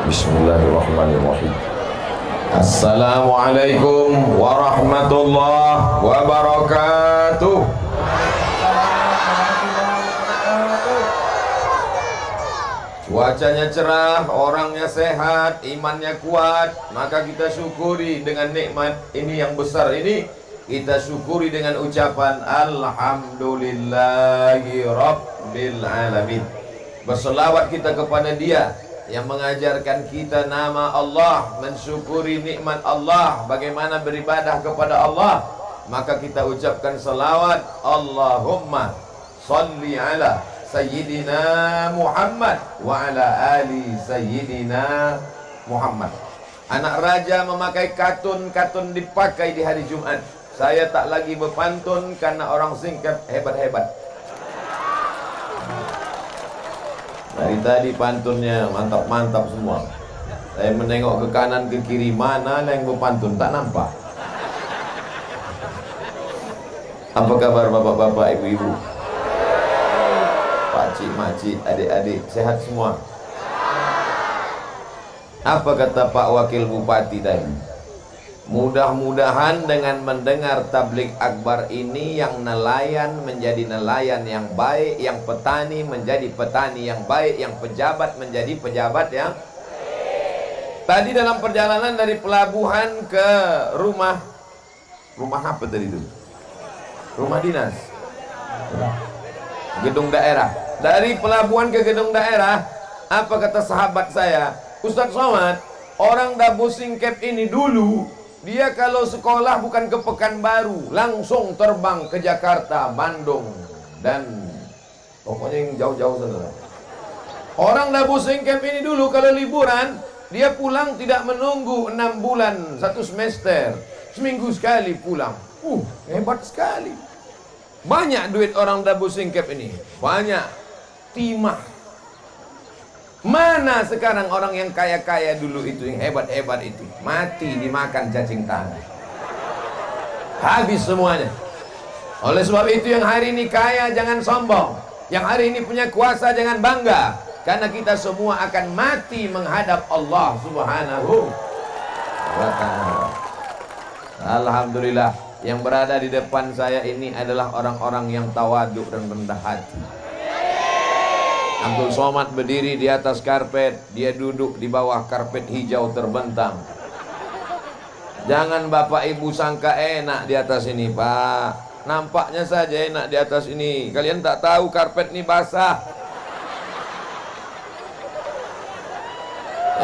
Bismillahirrahmanirrahim. Assalamualaikum warahmatullahi wabarakatuh. Cuacanya cerah, orangnya sehat, imannya kuat, maka kita syukuri dengan nikmat ini yang besar ini. Kita syukuri dengan ucapan Alhamdulillahi Rabbil Alamin. Berselawat kita kepada Dia yang mengajarkan kita nama Allah, mensyukuri nikmat Allah, bagaimana beribadah kepada Allah. Maka kita ucapkan salawat, Allahumma salli ala Sayyidina Muhammad wa ala ali Sayyidina Muhammad. Anak raja memakai katun dipakai di hari Jumat. Saya tak lagi berpantun karena orang singkat hebat-hebat. Dari tadi pantunnya mantap-mantap semua. Saya menengok ke kanan ke kiri, mana yang berpantun, tak nampak. Apa kabar bapak-bapak, ibu-ibu, pakcik, makcik, adik-adik, sehat semua? Apa kata Pak Wakil Bupati tadi? Mudah-mudahan dengan mendengar tablik akbar ini, yang nelayan menjadi nelayan yang baik, yang petani menjadi petani yang baik, yang pejabat menjadi pejabat yang baik. Tadi dalam perjalanan dari pelabuhan ke rumah apa tadi itu? Rumah dinas, gedung daerah. Dari pelabuhan ke gedung daerah, apa kata sahabat saya, Ustadz Somad, orang Dabu Singkep ini dulu dia kalau sekolah bukan ke Pekanbaru, langsung terbang ke Jakarta, Bandung, dan pokoknya yang jauh-jauh sana. Orang Dabu Singkep ini dulu kalau liburan, dia pulang tidak menunggu 6 bulan, 1 semester, seminggu sekali pulang. Hebat sekali. Banyak duit orang Dabu Singkep ini, banyak timah. Mana sekarang orang yang kaya-kaya dulu itu, yang hebat-hebat itu, mati dimakan cacing tanah, habis semuanya. Oleh sebab itu yang hari ini kaya jangan sombong, yang hari ini punya kuasa jangan bangga, karena kita semua akan mati menghadap Allah Subhanahu wa ta'ala. Alhamdulillah, yang berada di depan saya ini adalah orang-orang yang tawaduk dan rendah hati. Abdul Somad berdiri di atas karpet, dia duduk di bawah karpet hijau terbentang. Jangan bapak ibu sangka enak di atas ini, Pak. Nampaknya saja enak di atas ini. Kalian tak tahu karpet ini basah.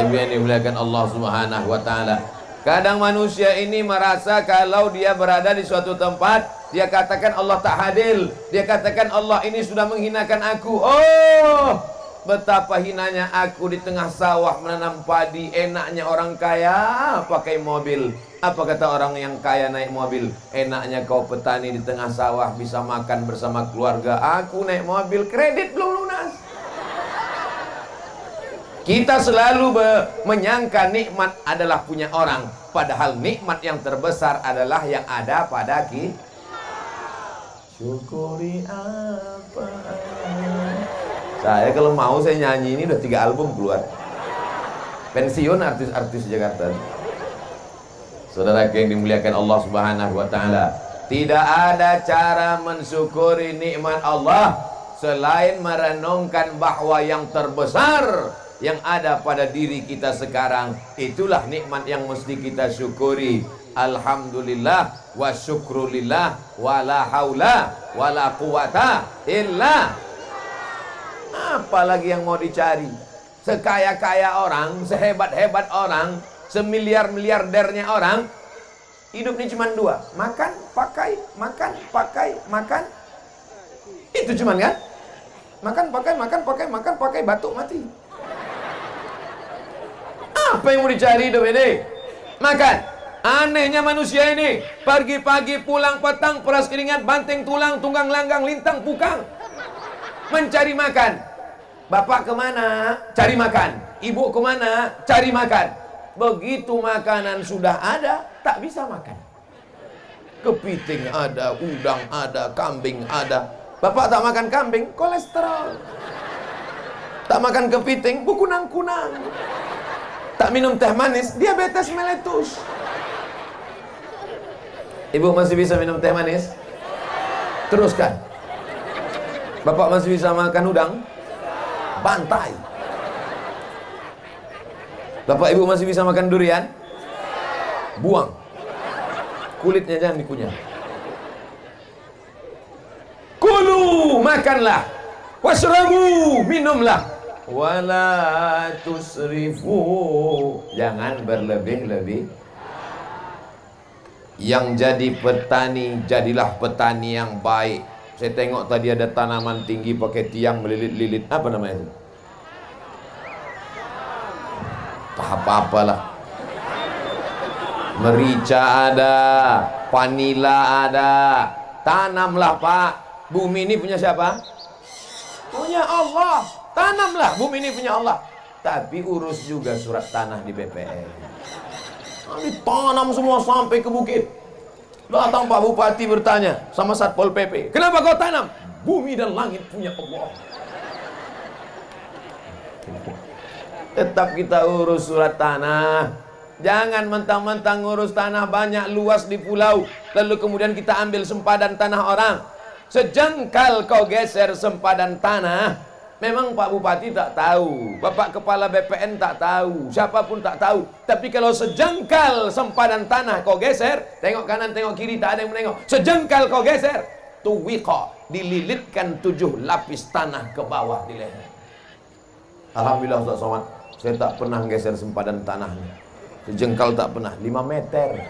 Yang dimuliakan Allah Subhanahu wa ta'ala. Kadang manusia ini merasa kalau dia berada di suatu tempat, dia katakan Allah tak hadir. Dia katakan Allah ini sudah menghinakan aku. Oh, betapa hinanya aku di tengah sawah menanam padi. Enaknya orang kaya pakai mobil. Apa kata orang yang kaya naik mobil? Enaknya kau petani di tengah sawah bisa makan bersama keluarga. Aku naik mobil, kredit belum lunas. Kita selalu menyangka nikmat adalah punya orang, padahal nikmat yang terbesar adalah yang ada pada kita. Syukuri apa? Saya kalau mau saya nyanyi ini udah 3 album keluar. Pensiun artis-artis Jakarta. Saudara yang dimuliakan Allah Subhanahu wa ta'ala, tidak ada cara mensyukuri nikmat Allah selain merenungkan bahwa yang terbesar yang ada pada diri kita sekarang, itulah nikmat yang mesti kita syukuri. Alhamdulillah wa syukrulillah wa la haula wa la quwata illa. Apalagi yang mau dicari? Sekaya-kaya orang, sehebat-hebat orang, semiliar-miliardernya orang, hidupnya cuma 2, makan, pakai, makan, pakai, makan. Itu cuman kan? Makan, pakai, makan, pakai, makan, pakai, batuk, mati. Apa yang mau dicari hidup ini? Makan. Anehnya manusia ini, pagi-pagi pulang petang, peras keringat, banting tulang, tunggang langgang, lintang pukang, mencari makan. Bapak kemana? Cari makan. Ibu kemana? Cari makan. Begitu makanan sudah ada, tak bisa makan. Kepiting ada, udang ada, kambing ada. Bapak tak makan kambing, kolesterol. Tak makan kepiting, berkunang-kunang. Tak minum teh manis, diabetes meletus. Ibu masih bisa minum teh manis? Teruskan. Bapak masih bisa makan udang? Bantai. Bapak ibu masih bisa makan durian? Buang. Kulitnya jangan dikunyah. Kulu, makanlah. Washrabu, minumlah. Wala tusrifu, jangan berlebih-lebih. Yang jadi petani, jadilah petani yang baik. Saya tengok tadi ada tanaman tinggi pakai tiang melilit-lilit. Apa namanya itu? Apa-apalah. Merica ada, vanila ada. Tanamlah Pak. Bumi ini punya siapa? Punya Allah. Tanamlah, bumi ini punya Allah. Tapi urus juga surat tanah di BPN. Ditanam semua sampai ke bukit. Datang Pak Bupati bertanya sama Satpol PP, kenapa kau tanam? Bumi dan langit punya Allah. Tetap kita urus surat tanah. Jangan mentang-mentang ngurus tanah banyak luas di pulau, lalu kemudian kita ambil sempadan tanah orang. Sejengkal kau geser sempadan tanah, memang Pak Bupati tak tahu, Bapak Kepala BPN tak tahu, siapapun tak tahu. Tapi kalau sejengkal sempadan tanah kau geser, tengok kanan, tengok kiri, tak ada yang menengok. Sejengkal kau geser, tuwiqa, dililitkan 7 lapis tanah ke bawah di leher. Alhamdulillah Ustaz Somad, saya tak pernah geser sempadan tanahnya. Sejengkal tak pernah, 5 meter.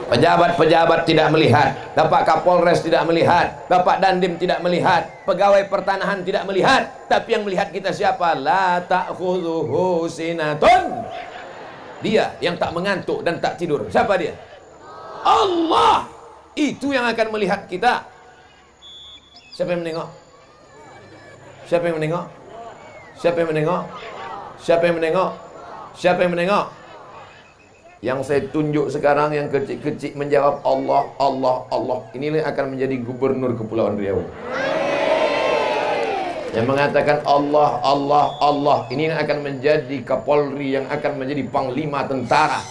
Pejabat-pejabat tidak melihat, Bapak Kapolres tidak melihat, Bapak Dandim tidak melihat, pegawai pertanahan tidak melihat, tapi yang melihat kita siapa? La ta'khudhuhu sinatun. Dia yang tak mengantuk dan tak tidur. Siapa dia? Allah. Itu yang akan melihat kita. Siapa yang menengok? Siapa yang menengok? Siapa yang menengok? Siapa yang menengok? Siapa yang menengok? Yang saya tunjuk sekarang yang kecil-kecil menjawab Allah, Allah, Allah. Inilah akan menjadi gubernur Kepulauan Riau. Yang mengatakan Allah, Allah, Allah. Ini akan menjadi Kapolri, yang akan menjadi Panglima Tentara.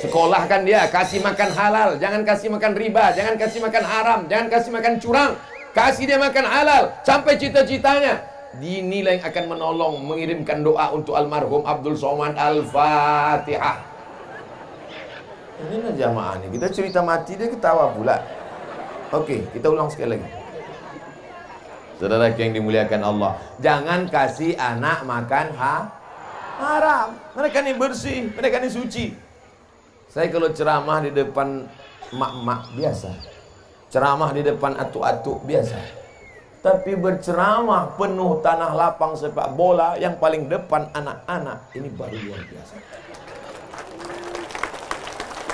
Sekolahkan dia, kasih makan halal, jangan kasih makan riba, jangan kasih makan haram, jangan kasih makan curang. Kasih dia makan halal sampai cita-citanya. Inilah yang akan menolong mengirimkan doa untuk almarhum Abdul Somad. Al-Fatihah. Inilah jamaah nih. Kita cerita mati dia ketawa pula. Oke, kita ulang sekali lagi. Saudara yang dimuliakan Allah, jangan kasih anak makan haram. Mereka ini bersih, mereka ini suci. Saya kalau ceramah di depan mak-mak biasa, ceramah di depan atuk-atuk biasa. Tapi berceramah penuh tanah lapang sepak bola, yang paling depan anak-anak, ini baru luar biasa.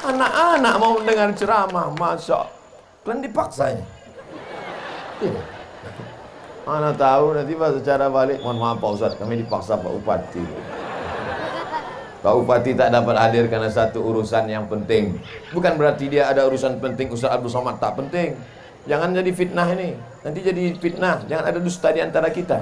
Anak-anak mau mendengar ceramah, masya Allah, dipaksa ya. Anak tahu nanti pas secara balik, mohon maaf Pak Ustaz, kami dipaksa Pak Bupati. Pak Bupati tak dapat hadir karena satu urusan yang penting. Bukan berarti dia ada urusan penting, Ustaz Abdul Somad tak penting. Jangan jadi fitnah ini, nanti jadi fitnah. Jangan ada dusta di antara kita.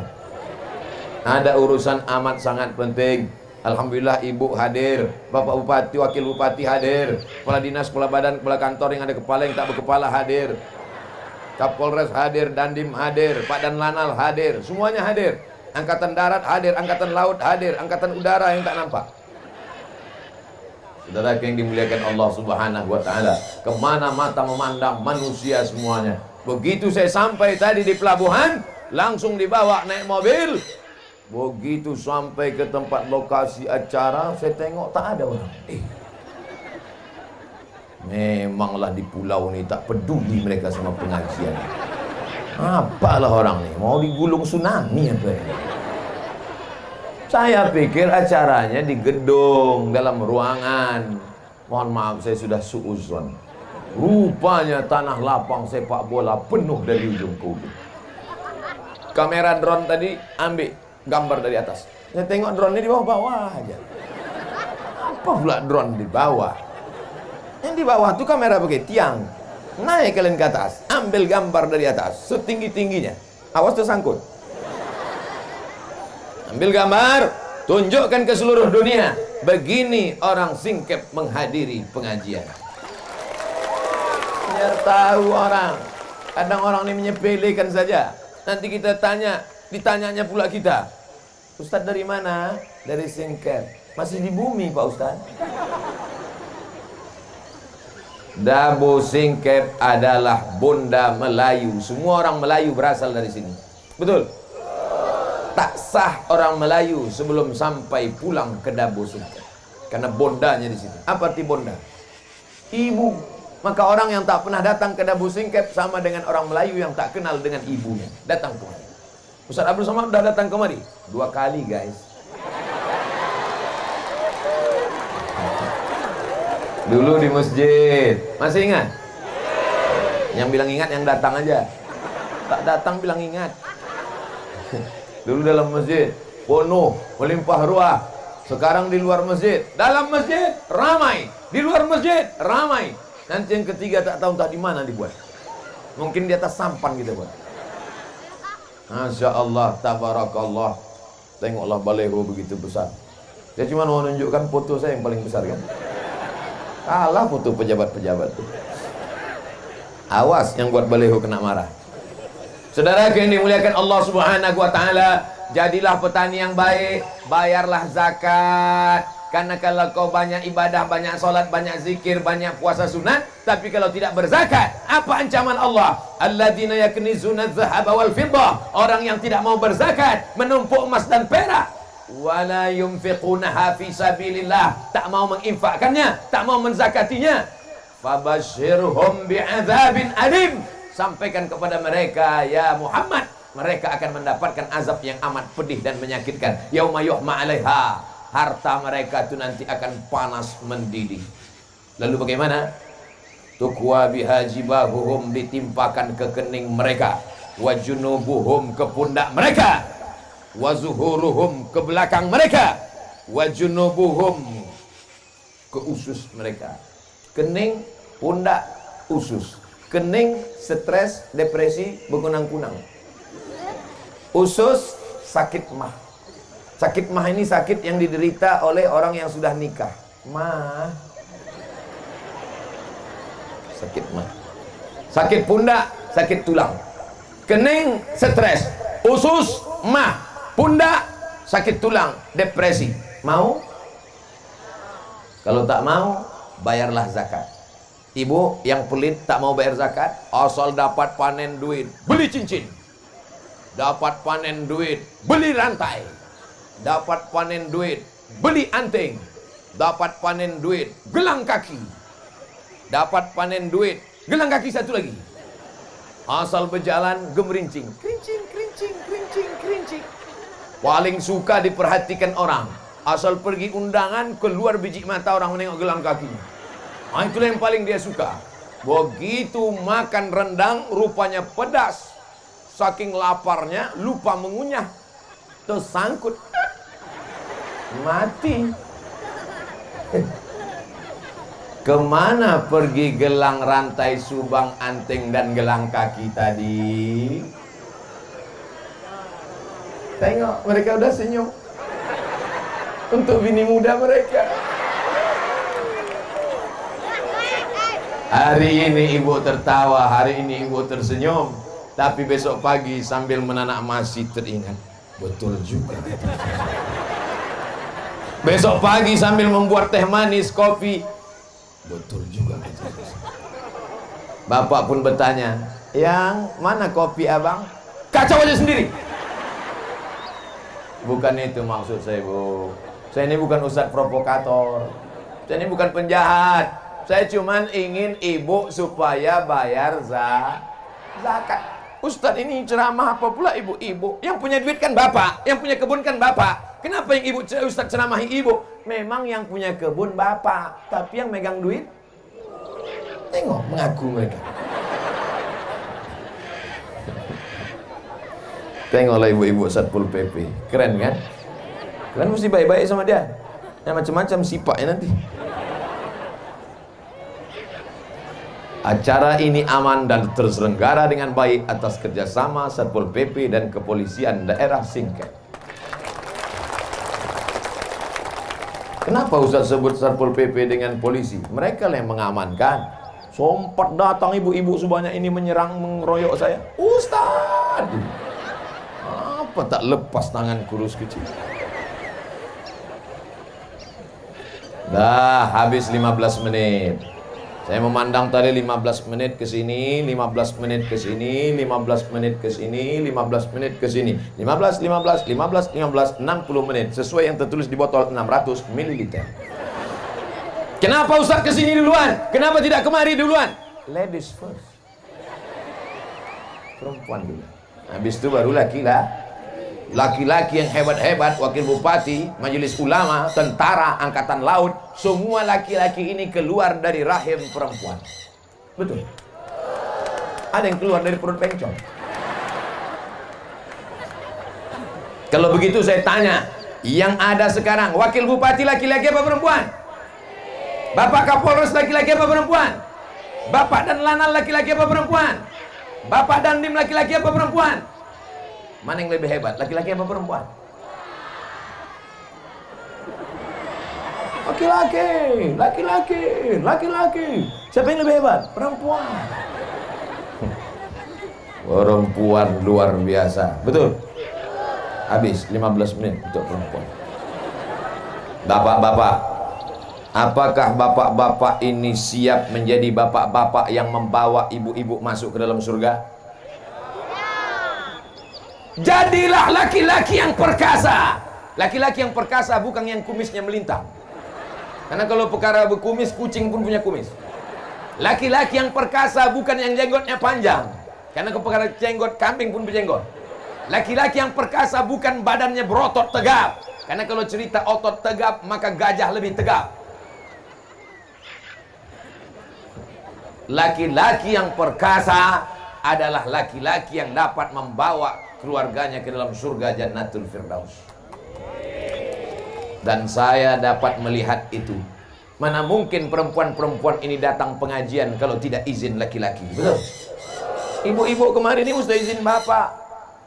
Ada urusan amat sangat penting. Alhamdulillah ibu hadir, Bapak Bupati, Wakil Bupati hadir, Kepala Dinas, Kepala Badan, Kepala Kantor yang ada kepala, yang tak berkepala hadir, Kapolres hadir, Dandim hadir, Pak Dan Lanal hadir, semuanya hadir. Angkatan Darat hadir, Angkatan Laut hadir, Angkatan Udara yang tak nampak. Saudara yang dimuliakan Allah Subhanahu wa Ta'ala, kemana mata memandang manusia semuanya. Begitu saya sampai tadi di pelabuhan, langsung dibawa naik mobil. Begitu sampai ke tempat lokasi acara, saya tengok tak ada orang. Memanglah di pulau ni tak peduli mereka sama pengajian. Apalah orang ni, mau digulung tsunami apa ya? Saya pikir acaranya di gedung, dalam ruangan. Mohon maaf, saya sudah suuzon. Rupanya tanah lapang sepak bola penuh dari ujung ke ujung. Kamera drone tadi ambil gambar dari atas. Saya tengok drone ini di bawah-bawah aja. Apa pula drone di bawah? Yang di bawah tuh kamera pakai tiang. Naik kalian ke atas, ambil gambar dari atas setinggi-tingginya. Awas tersangkut. Ambil gambar, tunjukkan ke seluruh dunia. Begini orang Singkep menghadiri pengajian. Biar tahu orang. Kadang orang ini menyepelekan saja. Nanti kita tanya, ditanyanya pula kita, Ustadz dari mana? Dari Singkep. Masih di bumi Pak Ustadz. Dabu Singkep adalah Bunda Melayu. Semua orang Melayu berasal dari sini. Betul? Tak sah orang Melayu sebelum sampai pulang ke Dabu Singkep. Karena bondanya di situ. Apa arti bonda? Ibu. Maka orang yang tak pernah datang ke Dabu Singkep sama dengan orang Melayu yang tak kenal dengan ibunya. Datang kemari. Ustaz Abdul Somad sudah datang kemari 2 kali guys. Dulu di masjid. Masih ingat? Yang bilang ingat yang datang aja. Tak datang bilang ingat. Dulu dalam masjid penuh, melimpah ruah. Sekarang di luar masjid. Dalam masjid ramai, di luar masjid ramai. Nanti yang ketiga tak tahu entah di mana dibuat. Mungkin di atas sampan kita buat. Masya Allah, tabarakallah. Tengoklah baleho begitu besar. Saya cuma mau menunjukkan foto saya yang paling besar kan. Kalah foto pejabat-pejabat tuh. Awas yang buat baleho kena marah. Saudara yang dimuliakan Allah Subhanahu wa taala, jadilah petani yang baik, bayarlah zakat. Karena kalau kau banyak ibadah, banyak solat, banyak zikir, banyak puasa sunat, tapi kalau tidak berzakat, apa ancaman Allah? Alladzina yaknizuna adh-dhahaba wal fiddah. Orang yang tidak mau berzakat, menumpuk emas dan perak. Wala yunfiqunaha fi sabilillah, tak mau menginfakkannya, tak mau menzakatinya. Fabashshirhum bi'adzabin alim. Sampaikan kepada mereka ya Muhammad, mereka akan mendapatkan azab yang amat pedih dan menyakitkan. Yauma yuhma 'alaiha, harta mereka itu nanti akan panas mendidih. Lalu bagaimana? Tukwa bihajibahuhum, ditimpakan ke kening mereka, wajunubuhum, ke pundak mereka, wazuhuruhum, ke belakang mereka, wajunubuhum, ke usus mereka. Kening, pundak, usus. Kening, stres, depresi, berkunang-kunang. Usus, sakit mah. Sakit mah ini sakit yang diderita oleh orang yang sudah nikah. Mah. Sakit mah. Sakit pundak, sakit tulang. Kening, stres. Usus, mah. Pundak, sakit tulang, depresi. Mau? Kalau tak mau, bayarlah zakat. Ibu yang pelit tak mau bayar zakat, asal dapat panen duit, beli cincin. Dapat panen duit, beli rantai. Dapat panen duit, beli anting. Dapat panen duit, gelang kaki. Dapat panen duit, gelang kaki satu lagi. Asal berjalan gemerincing, kerincing, kerincing, kerincing, kerincing. Paling suka diperhatikan orang. Asal pergi undangan, keluar biji mata orang menengok gelang kakinya. Itulah yang paling dia suka. Begitu makan rendang, rupanya pedas. Saking laparnya, lupa mengunyah. Terus sangkut. Mati. Kemana pergi gelang rantai, subang, anting, dan gelang kaki tadi? Tengok, mereka udah senyum. Untuk bini muda mereka. Hari ini ibu tertawa, hari ini ibu tersenyum. Tapi besok pagi sambil menanak masih teringat, betul juga. Besok pagi sambil membuat teh manis, kopi, betul juga. Bapak pun bertanya, yang mana kopi abang? Kacau aja sendiri. Bukan itu maksud saya, Bu. Saya ini bukan ustadz provokator. Saya ini bukan penjahat. Saya cuman ingin ibu supaya bayar zakat. Ustadz ini ceramah apa pula ibu-ibu? Yang punya duit kan bapak, yang punya kebun kan bapak. Kenapa yang ibu ustadz ceramahi ibu? Memang yang punya kebun bapak, tapi yang megang duit, tengok mengaku mereka. Tengoklah ibu-ibu Satpol PP, keren kan? Kalian mesti baik-baik sama dia. Yang macam-macam sifatnya nanti. Acara ini aman dan terselenggara dengan baik atas kerjasama Satpol PP dan Kepolisian Daerah Singkep. Kenapa Ustaz sebut Satpol PP dengan polisi? Mereka yang mengamankan. Sempat datang ibu-ibu sebanyak ini menyerang, mengeroyok saya. Ustaz, apa tak lepas tangan kurus kecil? Dah habis 15 menit. Saya memandang tadi 15 menit ke sini, 15 menit ke sini, 15 menit ke sini, 15 menit ke sini. 15, 15, 15, 15, 60 menit. Sesuai yang tertulis di botol 600 ml. Kenapa Ustaz ke sini duluan? Kenapa tidak kemari duluan? Ladies first. Perempuan dulu. Habis itu baru laki-laki yang hebat-hebat, wakil bupati, majelis ulama, tentara, angkatan laut, semua laki-laki ini keluar dari rahim perempuan. Betul? Ada yang keluar dari perut bencong. Kalau begitu saya tanya, yang ada sekarang, wakil bupati laki-laki apa perempuan? Bapak Kapolres laki-laki apa perempuan? Bapak dan Lanal laki-laki apa perempuan? Bapak Dandim laki-laki apa perempuan? Mana yang lebih hebat? Laki-laki apa perempuan? Laki-laki. Siapa yang lebih hebat? Perempuan. Perempuan luar biasa. Betul? Habis 15 menit untuk perempuan. Bapak-bapak, apakah bapak-bapak ini siap menjadi bapak-bapak yang membawa ibu-ibu masuk ke dalam surga? Jadilah laki-laki yang perkasa. Laki-laki yang perkasa bukan yang kumisnya melintang. Karena kalau perkara berkumis, kucing pun punya kumis. Laki-laki yang perkasa bukan yang jenggotnya panjang. Karena kalau perkara jenggot, kambing pun berjenggot. Laki-laki yang perkasa bukan badannya berotot tegap. Karena kalau cerita otot tegap, maka gajah lebih tegap. Laki-laki yang perkasa adalah laki-laki yang dapat membawa keluarganya ke dalam surga Jannatul Firdaus. Dan saya dapat melihat itu. Mana mungkin perempuan-perempuan ini datang pengajian kalau tidak izin laki-laki. Betul? Ibu-ibu kemarin ini mesti izin bapak.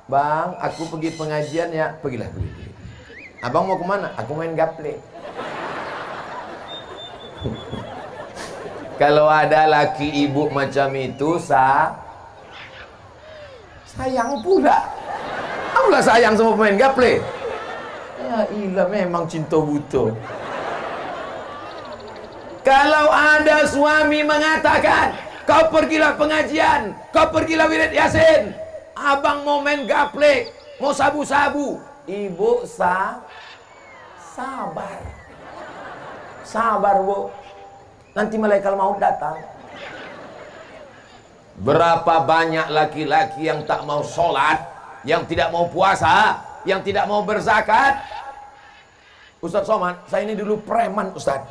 Bang, aku pergi pengajian ya. Pergilah, pergi. Abang mau kemana? Aku main gaple. Kalau ada laki ibu macam itu, sayang pula. Apalah sayang sama pemain gaple. Ya ilah, memang cinta buta. Kalau ada suami mengatakan, kau pergilah pengajian, kau pergilah wirid yasin, abang mau main gaple, mau sabu-sabu, ibu sabar. Sabar bu, nanti malaikat maut datang. Berapa banyak laki-laki yang tak mau sholat, yang tidak mau puasa, yang tidak mau berzakat. Ustaz Somad, saya ini dulu preman Ustaz.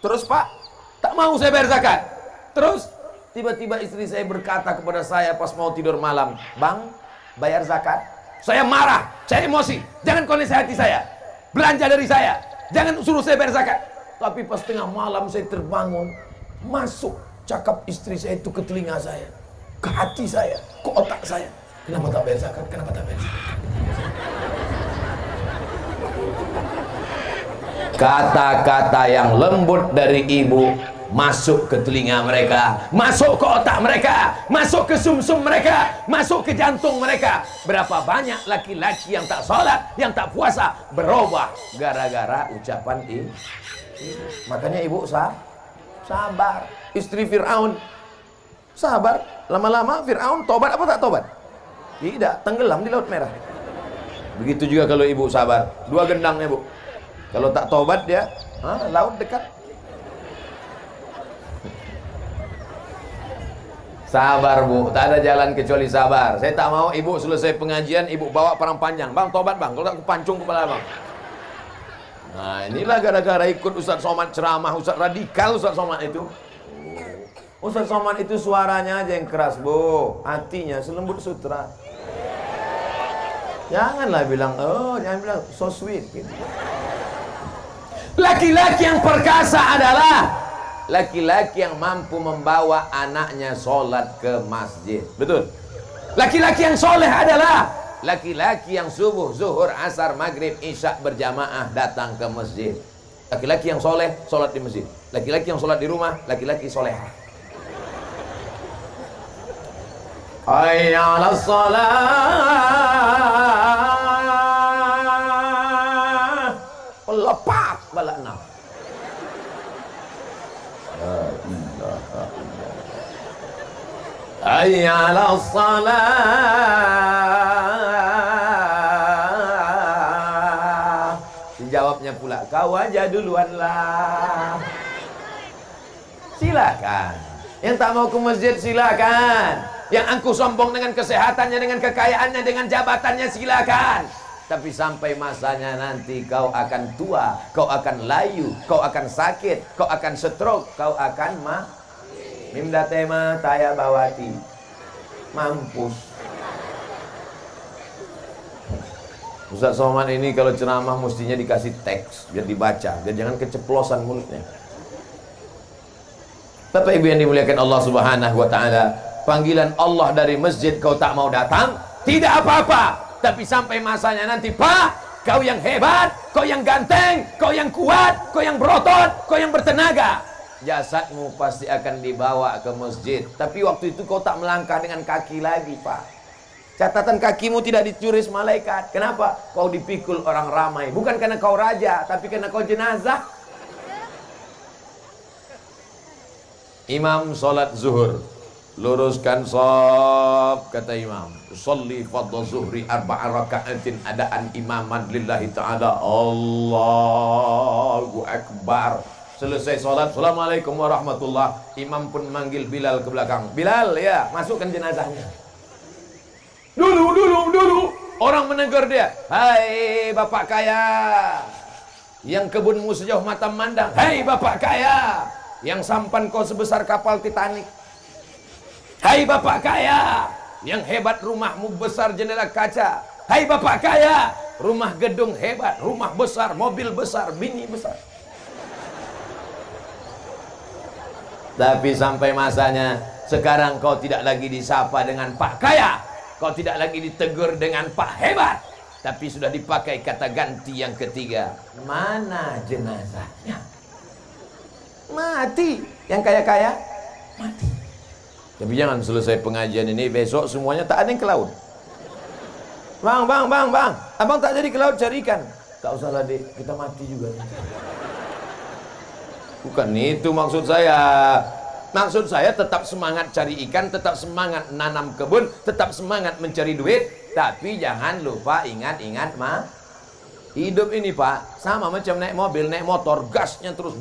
Terus Pak, tak mau saya bayar zakat. Terus tiba-tiba istri saya berkata kepada saya pas mau tidur malam, Bang, bayar zakat. Saya marah, saya emosi. Jangan kondisi hati saya, belanja dari saya, jangan suruh saya bayar zakat. Tapi pas tengah malam saya terbangun, masuk cakap istri saya itu ke telinga saya, ke hati saya, ke otak saya. Kenapa tak bayar zakat? Kenapa tak bayar zakat? Kata-kata yang lembut dari ibu masuk ke telinga mereka, masuk ke otak mereka, masuk ke sumsum mereka, masuk ke jantung mereka. Berapa banyak laki-laki yang tak sholat, yang tak puasa, berubah gara-gara ucapan ini. Makanya ibu sabar. Istri Fir'aun sabar. Lama-lama Fir'aun tobat apa tak tobat? Tidak, tenggelam di Laut Merah. Begitu juga kalau ibu sabar. 2 gendangnya bu. Kalau tak tobat dia, laut dekat. Sabar bu, tak ada jalan kecuali sabar. Saya tak mau ibu selesai pengajian, ibu bawa parang panjang. Bang, tobat bang, kalau tak aku pancung kepala bang. Nah inilah gara-gara ikut Ustaz Somad ceramah, Ustaz radikal Ustaz Somad itu. Ustaz Somad itu suaranya aja yang keras bu, hatinya selembut sutra. Janganlah bilang, jangan bilang so sweet gitu. Laki-laki yang perkasa adalah laki-laki yang mampu membawa anaknya sholat ke masjid. Betul? Laki-laki yang soleh adalah laki-laki yang subuh, zuhur, asar, maghrib, isya berjamaah datang ke masjid. Laki-laki yang soleh, sholat di masjid. Laki-laki yang sholat di rumah, laki-laki soleha. Hayya 'alas shalah. Lepak balak enam. Hayya 'alas shalah. Dijawabnya pula, kau aja duluan lah. Silakan. Yang tak mau ke masjid silakan. Yang angkuh sombong dengan kesehatannya, dengan kekayaannya, dengan jabatannya silakan. Tapi sampai masanya nanti kau akan tua, kau akan layu, kau akan sakit, kau akan stroke, kau akan mimda tema taya bawati. Mampus. Ustaz Somad ini kalau ceramah mestinya dikasih teks biar dibaca, biar jangan keceplosan mulutnya. Bapak Ibu yang dimuliakan Allah Subhanahu wa taala, panggilan Allah dari masjid kau tak mau datang, tidak apa-apa. Tapi sampai masanya nanti, Pak, kau yang hebat, kau yang ganteng, kau yang kuat, kau yang berotot, kau yang bertenaga, jasadmu pasti akan dibawa ke masjid. Tapi waktu itu kau tak melangkah dengan kaki lagi, Pak. Catatan kakimu tidak dicuris malaikat. Kenapa? Kau dipikul orang ramai. Bukan karena kau raja, tapi karena kau jenazah. Imam sholat zuhur, luruskan shaf, kata imam. Sholli fardhu zuhri arba'a raka'atin adaan imaman lillahi ta'ala. Allahu akbar. Selesai sholat, assalamualaikum warahmatullah. Imam pun manggil Bilal ke belakang. Bilal, ya, masukkan jenazahnya. Dulu. Orang menegur dia. Hai bapak kaya, yang kebunmu sejauh mata memandang. Hai bapak kaya, yang sampan kau sebesar kapal Titanic. Hai bapak kaya, yang hebat rumahmu besar jendela kaca. Hai bapak kaya, rumah gedung hebat, rumah besar, mobil besar, bini besar. Tapi sampai masanya, sekarang kau tidak lagi disapa dengan Pak Kaya, kau tidak lagi ditegur dengan Pak Hebat, tapi sudah dipakai kata ganti yang ketiga. Mana jenazahnya? Mati. Yang kaya-kaya mati. Tapi jangan selesai pengajian ini besok semuanya tak ada yang ke laut. Bang, abang tak jadi ke laut cari ikan. Tak usah lah dek, kita mati juga. Bukan itu maksud saya. Maksud saya tetap semangat cari ikan, tetap semangat nanam kebun, tetap semangat mencari duit. Tapi jangan lupa ingat-ingat hidup ini Pak, sama macam naik mobil, naik motor, gasnya terus.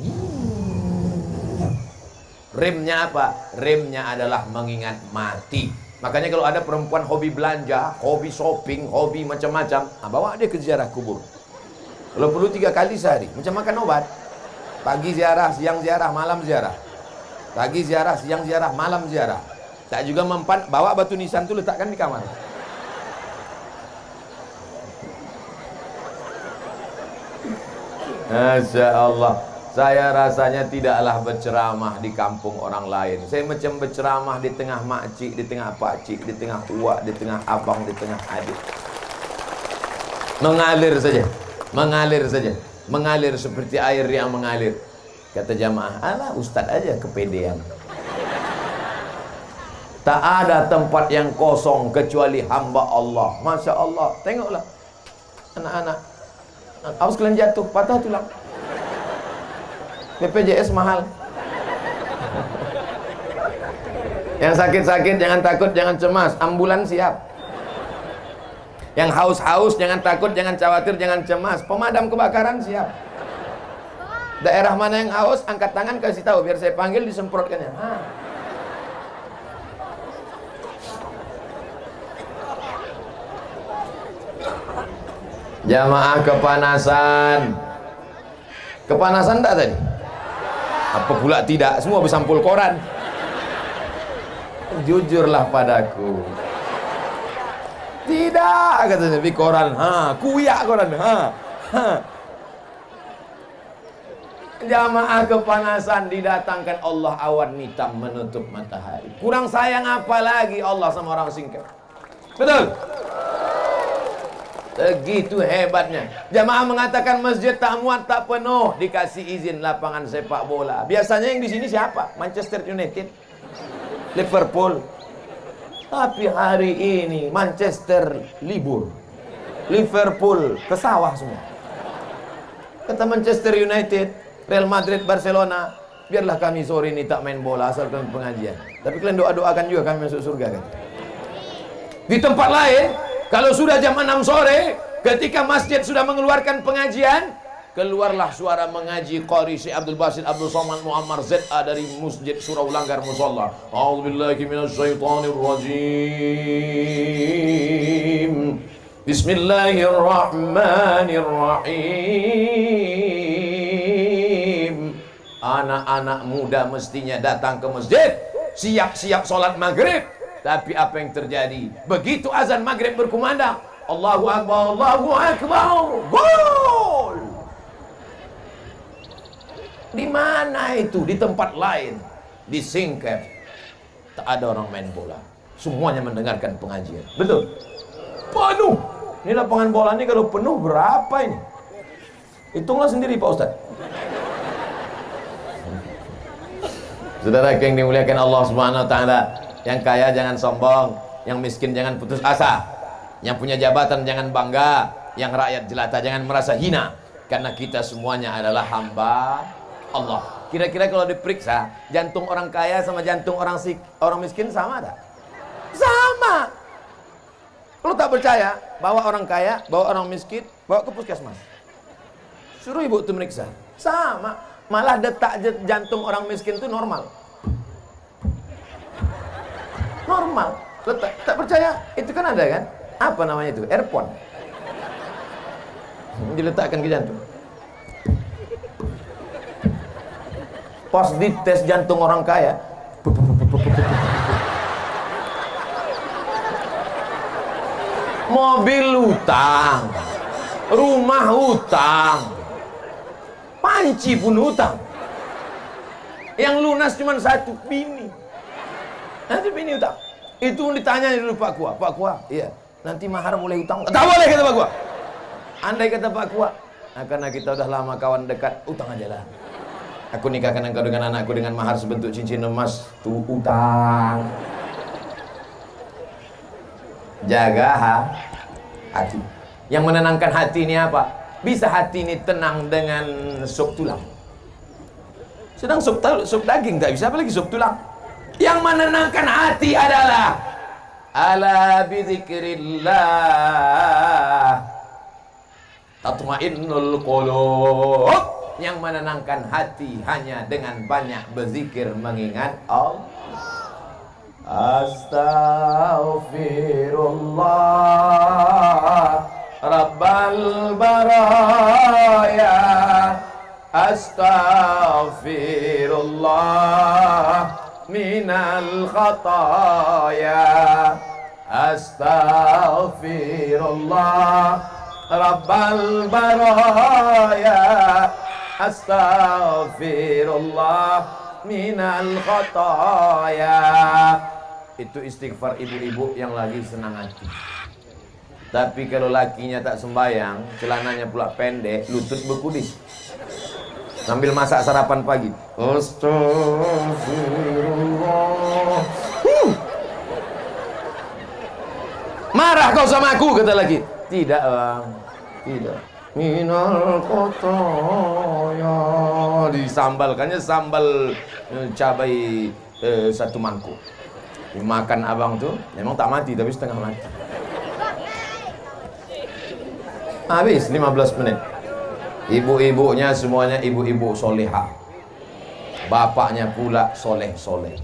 Remnya apa? Remnya adalah mengingat mati. Makanya kalau ada perempuan hobi belanja, hobi shopping, hobi macam-macam, bawa dia ke ziarah kubur. Kalau perlu 3 kali sehari, macam makan obat. Pagi ziarah, siang ziarah, malam ziarah. Pagi ziarah, siang ziarah, malam ziarah. Tak juga mempan, bawa batu nisan itu letakkan di kamar. Masya Allah. Saya rasanya tidaklah berceramah di kampung orang lain. Saya macam berceramah di tengah makcik, di tengah pakcik, di tengah uak, di tengah abang, di tengah adik. Mengalir saja. Mengalir saja. Mengalir seperti air yang mengalir. Kata jamaah, alah ustaz aja kepedean. Tak ada tempat yang kosong kecuali hamba Allah. Masya Allah. Tengoklah anak-anak, awas kalian jatuh, patah tulang. BPJS mahal. Yang sakit-sakit jangan takut, jangan cemas, ambulans siap. Yang haus-haus jangan takut, jangan khawatir, jangan cemas, pemadam kebakaran siap. Daerah mana yang haus, angkat tangan kasih tahu biar saya panggil disemprotkannya. Jamaah kepanasan. Kepanasan tak tadi? Apa pula tidak? Semua bersampul koran. Jujurlah padaku. Tidak, katanya di koran. Kuyak koran. Jamaah kepanasan, didatangkan Allah awan hitam menutup matahari. Kurang sayang apa lagi Allah sama orang singkat? Betul? Begitu hebatnya. Jamaah mengatakan masjid tak muat, tak penuh, dikasih izin lapangan sepak bola. Biasanya yang di sini siapa? Manchester United, Liverpool. Tapi hari ini Manchester libur, Liverpool ke sawah semua. Kata Manchester United, Real Madrid, Barcelona, biarlah kami sore ini tak main bola asal kami pengajian. Tapi kalian doa-doakan juga kami masuk surga kan. Di tempat lain, kalau sudah jam 6 sore, ketika masjid sudah mengeluarkan pengajian, keluarlah suara mengaji Qari Syekh Abdul Basit Abdul Somad Muammar ZA dari Masjid Surau Langgar Musalla. A'udzubillahi minasyaitonir rajim. Bismillahirrahmanirrahim. Anak-anak muda mestinya datang ke masjid, siap-siap sholat maghrib. Tapi apa yang terjadi? Begitu azan maghrib berkumandang, Allahu Akbar, Allahu Akbar, gol! Di mana itu? Di tempat lain, di Singkep, tak ada orang main bola. Semuanya mendengarkan pengajian. Betul? Penuh. Ini lapangan bola ini kalau penuh berapa ini? Hitunglah sendiri Pak Ustadz. Saudara yang dimuliakan Allah Subhanahu wa taala, yang kaya jangan sombong, yang miskin jangan putus asa, yang punya jabatan jangan bangga, yang rakyat jelata jangan merasa hina, karena kita semuanya adalah hamba Allah. Kira-kira kalau diperiksa, jantung orang kaya sama jantung orang miskin sama tak? Sama. Kalau tak percaya, bawa orang kaya, bawa orang miskin, bawa ke puskesmas. Suruh ibu itu meriksa. Sama. Malah detak jantung orang miskin itu normal. Normal. Tak percaya? Itu kan ada kan? Apa namanya itu? Earphone. Diletakkan ke jantung. Pas dites jantung orang kaya, mobil hutang, rumah hutang, panci pun hutang. Yang lunas cuma satu, bini. Nanti bini hutang. Itu ditanya dulu Pak Kua. Pak Kua, iya. Nanti mahar boleh hutang? Tak boleh kata Pak Kua. Andai kata Pak Kua, nah, karena kita udah lama kawan dekat, hutang aja lah. Aku nikahkan engkau dengan anakku dengan mahar sebentuk cincin emas, tuh hutang. Jaga hati. Yang menenangkan hati ini apa? Bisa hati ini tenang dengan sup tulang. Sedang sup daging tak bisa, apalagi sup tulang. Yang menenangkan hati adalah ala bidzikrillah tatmainnul qulub. Yang menenangkan hati hanya dengan banyak berzikir mengingat Allah. Astaghfirullah Rabbal baraya, astaghfirullah minal khataya, astaghfirullah Rabbal baraya, astaghfirullah minal khataya. Itu istighfar ibu-ibu yang lagi senang hati. Tapi kalau lakinya tak sembayang, celananya pula pendek, lutut berkudis, sambil masak sarapan pagi, astagfirullah. Marah kau sama aku, kata laki. Tidak bang, tidak. Minal khataya. Disambalkannya sambal cabai satu mangkuk. Dimakan abang tuh, memang tak mati tapi setengah mati. Habis 15 menit. Ibu-ibunya semuanya ibu-ibu solehah. Bapaknya pula soleh-soleh.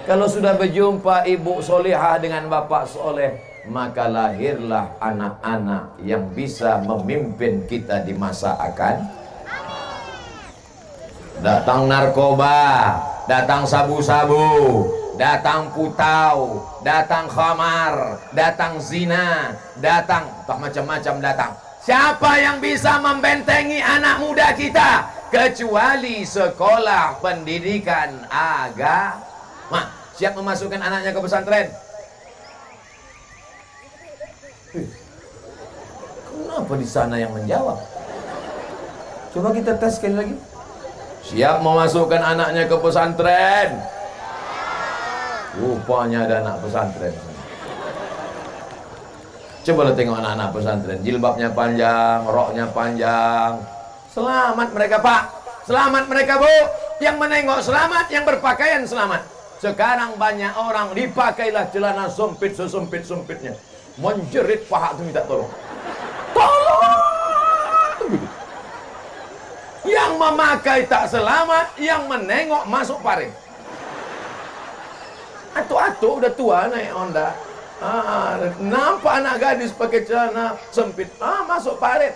Kalau sudah berjumpa ibu solehah dengan bapak soleh, maka lahirlah anak-anak yang bisa memimpin kita di masa akan. Datang narkoba, datang sabu-sabu, datang putau, datang khamar, datang zina, datang macam-macam datang. Siapa yang bisa membentengi anak muda kita kecuali sekolah pendidikan agama? Siap memasukkan anaknya ke pesantren? Kenapa di sana yang menjawab? Coba kita tes sekali lagi. Siap memasukkan anaknya ke pesantren? Rupanya ada anak pesantren. Coba lo tengok anak-anak pesantren, jilbabnya panjang, roknya panjang. Selamat mereka Pak, selamat mereka Bu. Yang menengok selamat, yang berpakaian selamat. Sekarang banyak orang dipakailah celana sempit sesempit-sempitnya, menjerit paha itu minta tolong. Tolong! Yang memakai tak selamat, yang menengok masuk parit. Atu-atu udah tua naik Honda. Nampak anak gadis pakai celana sempit, masuk parit.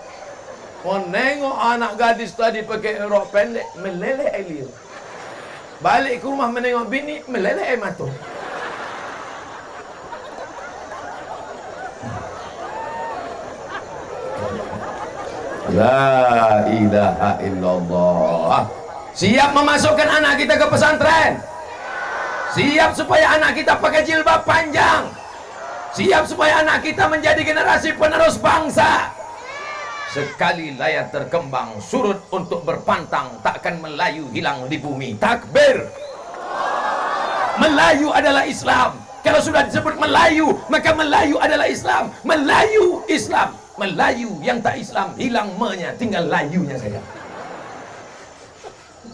Menengok anak gadis tadi pakai rok pendek, meleleh air. Balik ke rumah menengok bini, meleleh air mata. La ilaha illallah. Siap memasukkan anak kita ke pesantren? Siap supaya anak kita pakai jilbab panjang? Siap supaya anak kita menjadi generasi penerus bangsa? Sekali layar terkembang, surut untuk berpantang, takkan Melayu hilang di bumi. Takbir! Melayu adalah Islam. Kalau sudah disebut Melayu, maka Melayu adalah Islam. Melayu Islam. Melayu yang tak Islam, hilang me-nya, tinggal layunya saja.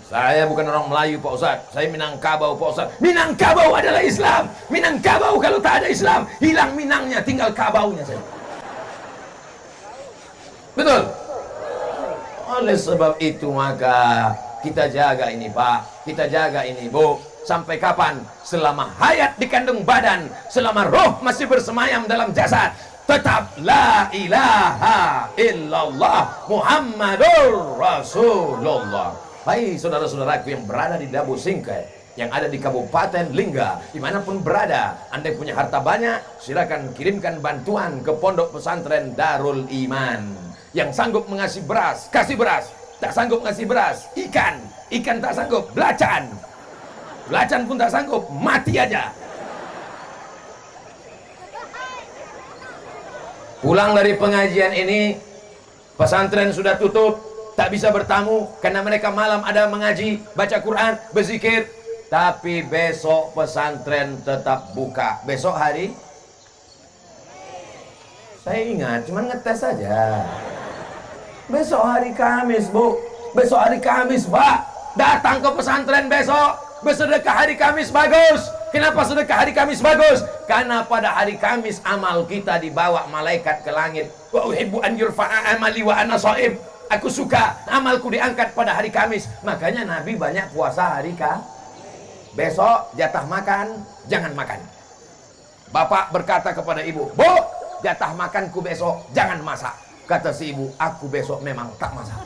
Saya bukan orang Melayu Pak Ustaz, saya Minangkabau Pak Ustaz. Minangkabau adalah Islam. Minangkabau kalau tak ada Islam, hilang Minangnya, tinggal kabaunya saja. Betul? Oleh sebab itu maka kita jaga ini Pak, kita jaga ini Bu. Sampai kapan? Selama hayat dikandung badan, selama roh masih bersemayam dalam jasad, tetap la ilaha illallah Muhammadur Rasulullah. Hai saudara-saudaraku yang berada di Dabu Singkai, yang ada di Kabupaten Lingga, dimanapun berada, Anda punya harta banyak, silakan kirimkan bantuan ke Pondok Pesantren Darul Iman. Yang sanggup mengasih beras, kasih beras. Tak sanggup ngasih beras, ikan tak sanggup, belacan pun tak sanggup, mati aja. Pulang dari pengajian ini, pesantren sudah tutup, tak bisa bertamu karena mereka malam ada mengaji, baca Quran, berzikir. Tapi besok pesantren tetap buka. Besok hari, saya ingat, cuman ngetes saja. Besok hari Kamis Bu, besok hari Kamis Pak, datang ke pesantren besok, bersedekah hari Kamis bagus. Kenapa sedekah hari Kamis bagus? Karena pada hari Kamis amal kita dibawa malaikat ke langit. Wa uhibbu an yurfa'a amali wa ana shaim. Aku suka amalku diangkat pada hari Kamis. Makanya Nabi banyak puasa hari Kamis. Besok jatah makan, jangan makan. Bapak berkata kepada ibu, Bu, jatah makanku besok jangan masak. Kata si ibu, aku besok memang tak masak.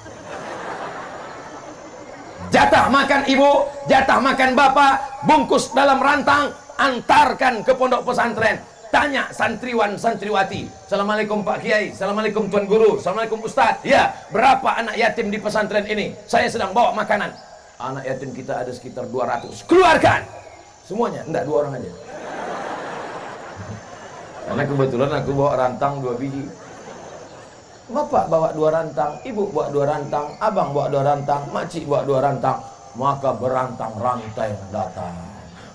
Jatah makan ibu, jatah makan bapak, bungkus dalam rantang, antarkan ke pondok pesantren. Tanya santriwan santriwati, Assalamualaikum Pak Kiai, Assalamualaikum Tuan Guru, Assalamualaikum Ustadz. Ya, berapa anak yatim di pesantren ini? Saya sedang bawa makanan. Anak yatim kita ada sekitar 200. Keluarkan semuanya, enggak 2 orang aja. Karena kebetulan aku bawa rantang 2 biji. Bapak bawa 2 rantang, ibu bawa 2 rantang, abang bawa 2 rantang, makcik bawa 2 rantang. Maka berantang rantai datang,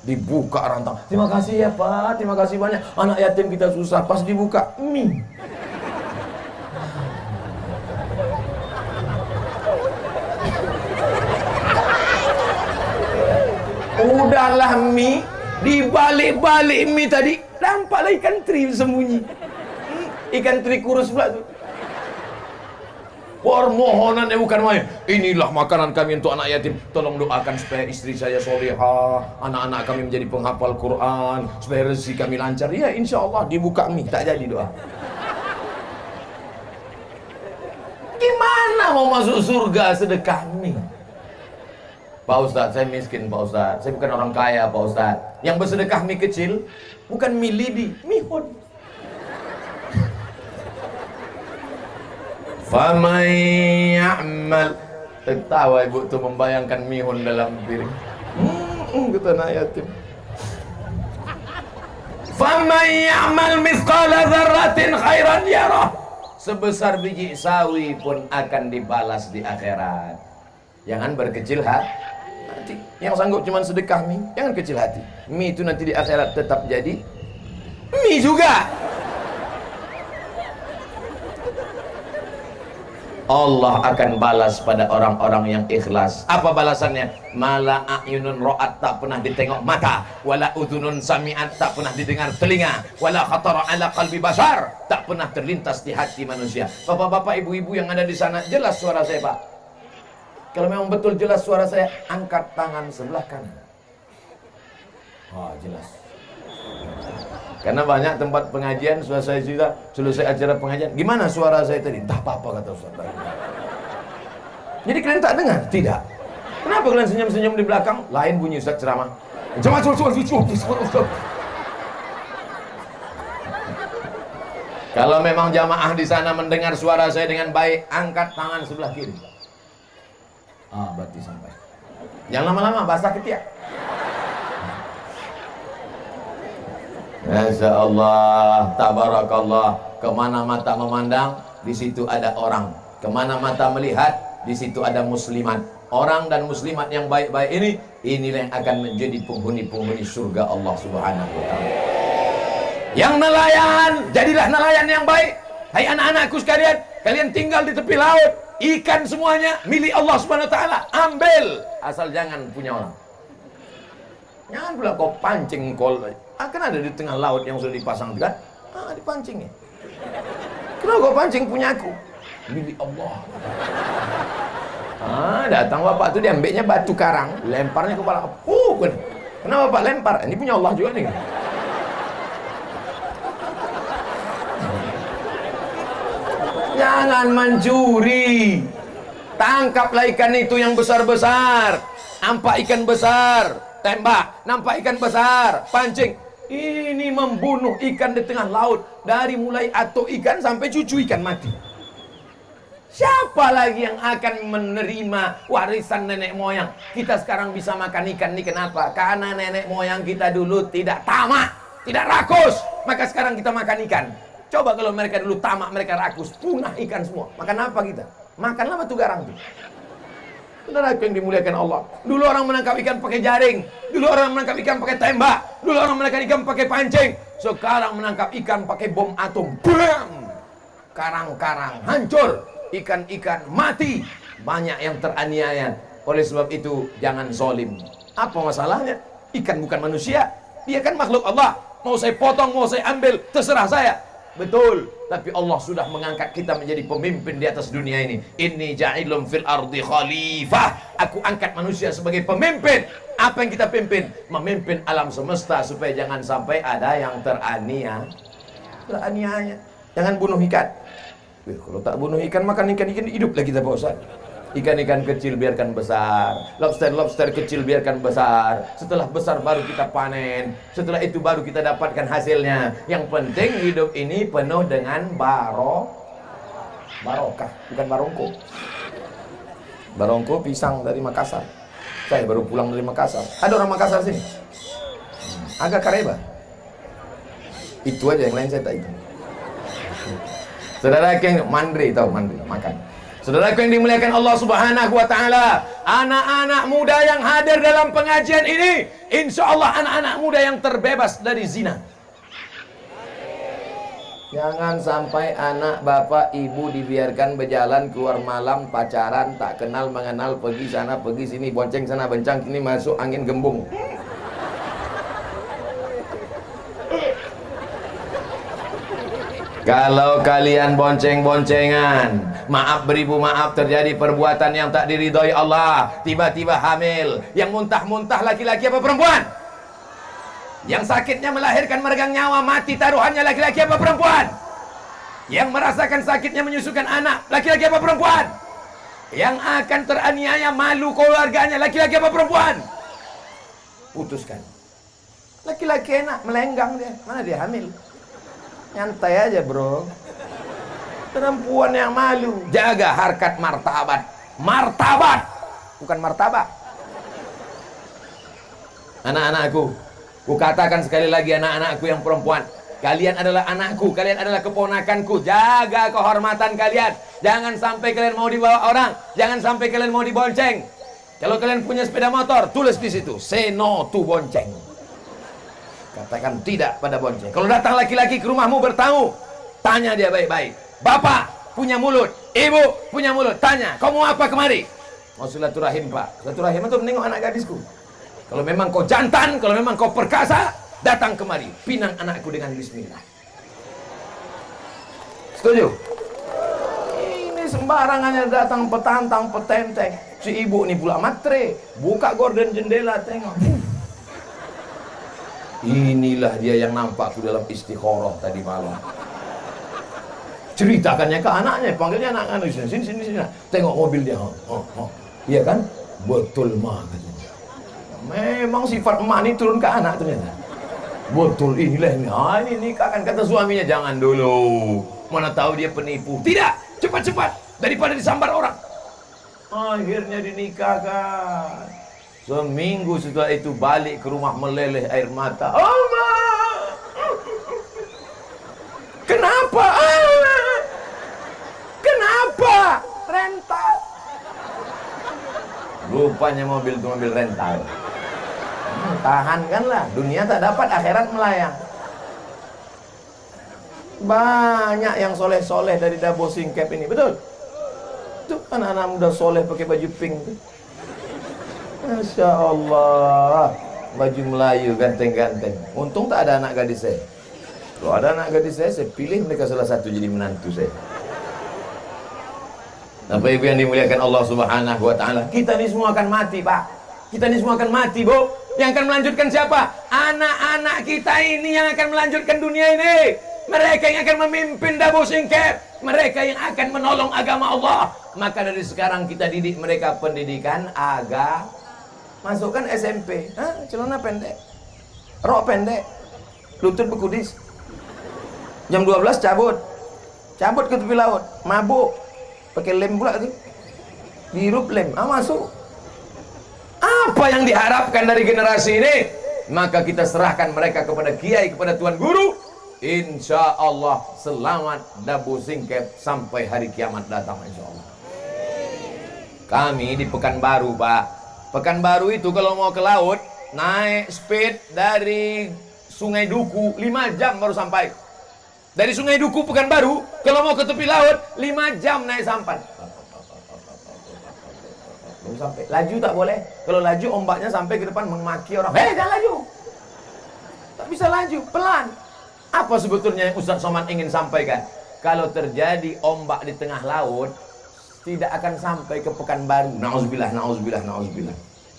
dibuka rantang. Terima kasih ya Pak, terima kasih banyak. Anak yatim kita susah, pas dibuka mie. Udahlah mie, dibalik-balik mie tadi, nampaklah ikan teri sembunyi. Ikan teri kurus pula tuh. Permohonannya bukan main. Inilah makanan kami untuk anak yatim. Tolong doakan supaya istri saya solehah, anak-anak kami menjadi penghafal Quran, supaya rezeki kami lancar. Ya insya Allah dibuka mie, tak jadi doa. Gimana mau masuk surga sedekah mie? Pak Ustadz, saya miskin Pak Ustadz. Saya bukan orang kaya Pak Ustadz. Yang bersedekah mie kecil, bukan mie lidi, mihun. Faman ya'mal, tertawa ibu tuh membayangkan mihun dalam piring. Kata anak yatim. Faman ya'mal mithqala dzarratin khairan yarah. sebesar biji sawi pun akan dibalas di akhirat. Jangan berkecil hati. Yang sanggup cuma sedekah mie, jangan kecil hati. Mie itu nanti di akhirat tetap jadi mie juga. Allah akan balas pada orang-orang yang ikhlas. Apa balasannya? Mala a'yunun ra'at, tak pernah ditengok mata, wala udhunun sami'at, tak pernah didengar telinga, wala khatara ala qalbi bashar, tak pernah terlintas di hati manusia. Bapak-bapak, ibu-ibu yang ada di sana, jelas suara saya, Pak? Kalau memang betul jelas suara saya, angkat tangan sebelah kanan. Oh, jelas. Karena banyak tempat pengajian, selesai acara pengajian, gimana suara saya tadi? Entah apa-apa kata Ustaz. Jadi kalian tak dengar? Tidak. Kenapa kalian senyum-senyum di belakang? Lain bunyi Ustaz ceramah. Kalau memang jamaah di sana mendengar suara saya dengan baik, angkat tangan sebelah kiri. Berarti sampai. Jangan lama-lama, basah ketiak. Masya Allah, tabarakallah. Kemana mata memandang, di situ ada orang. Kemana mata melihat, di situ ada muslimat. Orang dan muslimat yang baik-baik ini, inilah yang akan menjadi penghuni-penghuni surga Allah Subhanahu wa ta'ala. Yang nelayan, jadilah nelayan yang baik. Hai anak-anakku sekalian, kalian tinggal di tepi laut, ikan semuanya milik Allah Subhanahu wa ta'ala. Ambil, asal jangan punya orang. Jangan pula kau pancing kol. Kan ada di tengah laut yang sudah dipasang kan? Dipancingnya. Kenapa kau pancing punya aku? Milik Allah. Datang bapak tuh diambilnya batu karang, lemparnya kepala. Kenapa bapak lempar? Ini punya Allah juga nih. Jangan mencuri. Tangkaplah ikan itu yang besar-besar. Nampak ikan besar, tembak. Nampak ikan besar, pancing. Ini membunuh ikan di tengah laut. Dari mulai atuk ikan sampai cucu ikan mati. Siapa lagi yang akan menerima warisan nenek moyang? Kita sekarang bisa makan ikan ini kenapa? Karena nenek moyang kita dulu tidak tamak, tidak rakus. Maka sekarang kita makan ikan. Coba kalau mereka dulu tamak, mereka rakus, punah ikan semua. Makan apa kita? Makanlah batu garang itu. Saudara yang dimuliakan Allah. Dulu orang menangkap ikan pakai jaring. Dulu orang menangkap ikan pakai tembak. Dulu orang menangkap ikan pakai pancing. Sekarang menangkap ikan pakai bom atom. Bam! Karang-karang hancur. Ikan-ikan mati. Banyak yang teraniaya. Oleh sebab itu jangan zolim. Apa masalahnya? Ikan bukan manusia. Dia kan makhluk Allah. Mau saya potong, mau saya ambil, terserah saya. Betul, tapi Allah sudah mengangkat kita menjadi pemimpin di atas dunia ini. Inni ja'ilum fil ardi khalifah. Aku angkat manusia sebagai pemimpin. Apa yang kita pimpin? Memimpin alam semesta supaya jangan sampai ada yang teraniaya. Jangan bunuh ikan. Kalau tak bunuh ikan, makan ikan-ikan hidup lagi kita Pak Ustaz. Ikan-ikan kecil biarkan besar, lobster-lobster kecil biarkan besar. Setelah besar baru kita panen. Setelah itu baru kita dapatkan hasilnya. Yang penting hidup ini penuh dengan barokah, bukan barongko. Barongko pisang dari Makassar. Saya baru pulang dari Makassar. Ada orang Makassar sini? Agak kareba. Itu aja, yang lain saya tak itu. Saudara yang mandri, tahu mandri makan. Saudaraku yang dimuliakan Allah Subhanahu wa ta'ala, anak-anak muda yang hadir dalam pengajian ini, insya Allah anak-anak muda yang terbebas dari zina. Jangan sampai anak bapak ibu dibiarkan berjalan keluar malam pacaran, tak kenal mengenal, pergi sana pergi sini, bonceng sana bencang sini, masuk angin gembung. Kalau kalian bonceng-boncengan, maaf beribu maaf, terjadi perbuatan yang tak diridhoi Allah, tiba-tiba hamil, yang muntah-muntah laki-laki apa perempuan? Yang sakitnya melahirkan meregang nyawa, mati taruhannya laki-laki apa perempuan? Yang merasakan sakitnya menyusukan anak, laki-laki apa perempuan? Yang akan teraniaya malu keluarganya, laki-laki apa perempuan? Putuskan. Laki-laki enak, melenggang dia, mana dia hamil? Nyantai aja bro. Perempuan yang malu. Jaga harkat martabat. Martabat, bukan martabak. Anak-anakku, ku katakan sekali lagi anak-anakku yang perempuan, Kalian adalah anakku, kalian adalah keponakanku. Jaga kehormatan kalian. Jangan sampai kalian mau dibawa orang, jangan sampai kalian mau dibonceng. Kalau kalian punya sepeda motor, tulis di situ, say no to bonceng. Katakan tidak pada bonceng. Kalau datang laki-laki ke rumahmu bertamu, tanya dia baik-baik. Bapak punya mulut, ibu punya mulut, tanya, kau mau apa kemari? Mau silaturahim, Pak. Silaturahim itu menengok anak gadisku. Kalau memang kau jantan, kalau memang kau perkasa, datang kemari, pinang anakku dengan bismillah. Setuju? Ini sembarangannya datang petantang, petenteng. Si ibu ini pula matre, buka gorden jendela, tengok. Inilah dia yang nampakku dalam istikharah tadi malam. Ceritakannya ke anaknya, panggilnya anak-anak, sini. Tengok mobil dia. Iya kan? Betul mah katanya. Memang sifat emak ini turun ke anak ternyata. Betul, inilah ini. Ini nikahkan, kata suaminya. Jangan dulu, mana tahu dia penipu. Tidak, cepat-cepat daripada disambar orang. Akhirnya dinikahkan. Seminggu setelah itu balik ke rumah meleleh air mata. Oma, kenapa? Kenapa? Rental. Rupanya mobil itu mobil rental. Tahankanlah, dunia tak dapat, akhirat melayang. Banyak yang soleh-soleh dari Dabo Singkep ini, betul? Itu kan anak muda soleh pakai baju pink tuh. Masya Allah, baju Melayu ganteng-ganteng. Untung tak ada anak gadis saya. Kalau ada anak gadis saya pilih mereka salah satu jadi menantu saya. Bapak Ibu yang dimuliakan Allah Subhanahu wa taala, kita ini semua akan mati, Pak. Kita ini semua akan mati, Bu. Yang akan melanjutkan siapa? Anak-anak kita ini yang akan melanjutkan dunia ini. Mereka yang akan memimpin Dabo Singkep. Mereka yang akan menolong agama Allah. Maka dari sekarang kita didik mereka pendidikan agama. Masukkan SMP, celana pendek, rok pendek, lutut berkudis. Jam 12 cabut ke tepi laut, mabuk, pakai lem pula tuh, dihirup lem, masuk. Apa yang diharapkan dari generasi ini? Maka kita serahkan mereka kepada kiai, kepada tuan guru. Insya Allah selamat Dabo Singkep sampai hari kiamat datang, insya Allah. Kami di Pekanbaru, Pak. Pekanbaru itu kalau mau ke laut, naik speed dari Sungai Duku 5 jam baru sampai. Dari Sungai Duku Pekanbaru, kalau mau ke tepi laut 5 jam naik sampan. Belum sampai. Laju tak boleh. Kalau laju ombaknya sampai ke depan memaki orang. Jangan laju. Tak bisa laju, pelan. Apa sebetulnya yang Ustaz Somad ingin sampaikan? Kalau terjadi ombak di tengah laut, tidak akan sampai ke Pekanbaru. Nauzubillah.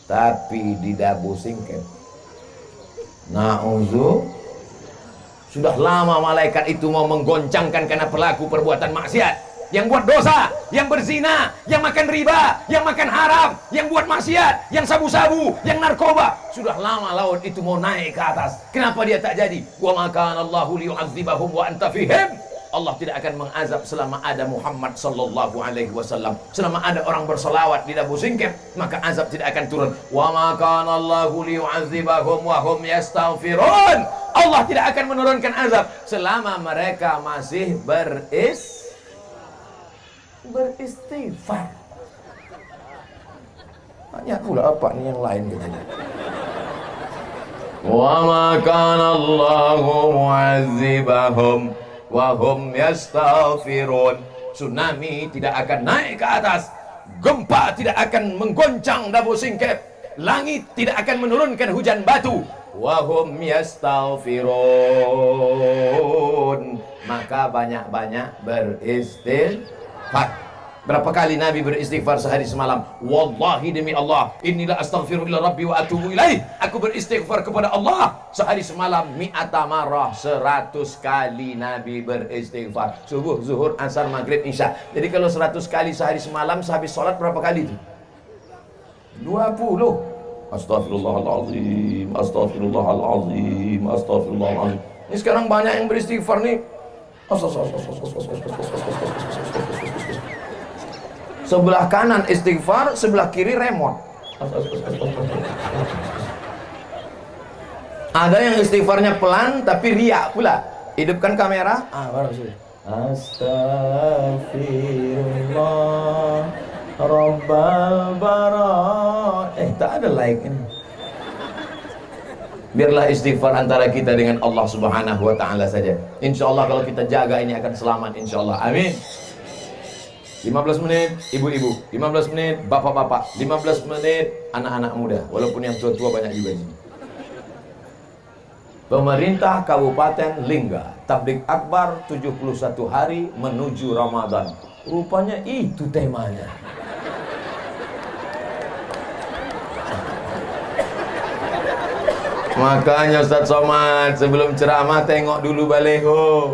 Tapi di Dabo Singkep, sudah lama malaikat itu mau menggoncangkan karena pelaku perbuatan maksiat. Yang buat dosa, yang berzina, yang makan riba, yang makan haram, yang buat maksiat, yang sabu-sabu, yang narkoba. Sudah lama laut itu mau naik ke atas. Kenapa dia tak jadi? Wa ma kana Allahu liyu'adzibahum wa anta fihim. Allah tidak akan mengazab selama ada Muhammad sallallahu alaihi wasallam. Selama ada orang berselawat di Dabo Singkep, maka azab tidak akan turun. Wa ma kana Allahu liyu'adzibahum wa hum yastaghfirun. Allah tidak akan menurunkan azab selama mereka masih beristighfar. Banyak pula apa nih yang lain katanya. Wa ma kana Allahu mu'adzibahum wa hum yastaghfirun. Tsunami tidak akan naik ke atas, gempa tidak akan menggoncang Dabo Singkep, langit tidak akan menurunkan hujan batu. Wa hum yastaghfirun. Maka banyak-banyak beristighfar. Berapa kali Nabi beristighfar sehari semalam? Wallahi demi Allah, inilah astaghfiru ila rabbi wa atubu ilaih. Aku beristighfar kepada Allah sehari semalam mi'ata marrah, 100 kali Nabi beristighfar. Subuh, zuhur, asar, maghrib, isya. Jadi kalau 100 kali sehari semalam, sehabis sholat berapa kali itu? 20. Astaghfirullahaladzim, astaghfirullahaladzim, astaghfirullahaladzim. Ini sekarang banyak yang beristighfar nih. Sebelah kanan istighfar, sebelah kiri remote. Ada yang istighfarnya pelan tapi riak pula. Hidupkan kamera. Baru sih. Astaghfirullah Rabbal bara. Tak ada like ini. Biarlah istighfar antara kita dengan Allah Subhanahu wa ta'ala saja. Insya Allah kalau kita jaga ini akan selamat, insya Allah. Amin. 15 menit ibu-ibu, 15 menit bapak-bapak, 15 menit anak-anak muda. Walaupun yang tua-tua banyak juga ini. Pemerintah Kabupaten Lingga tablik akbar 71 hari menuju Ramadan. Rupanya itu temanya. Makanya Ustaz Somad sebelum ceramah tengok dulu baleho.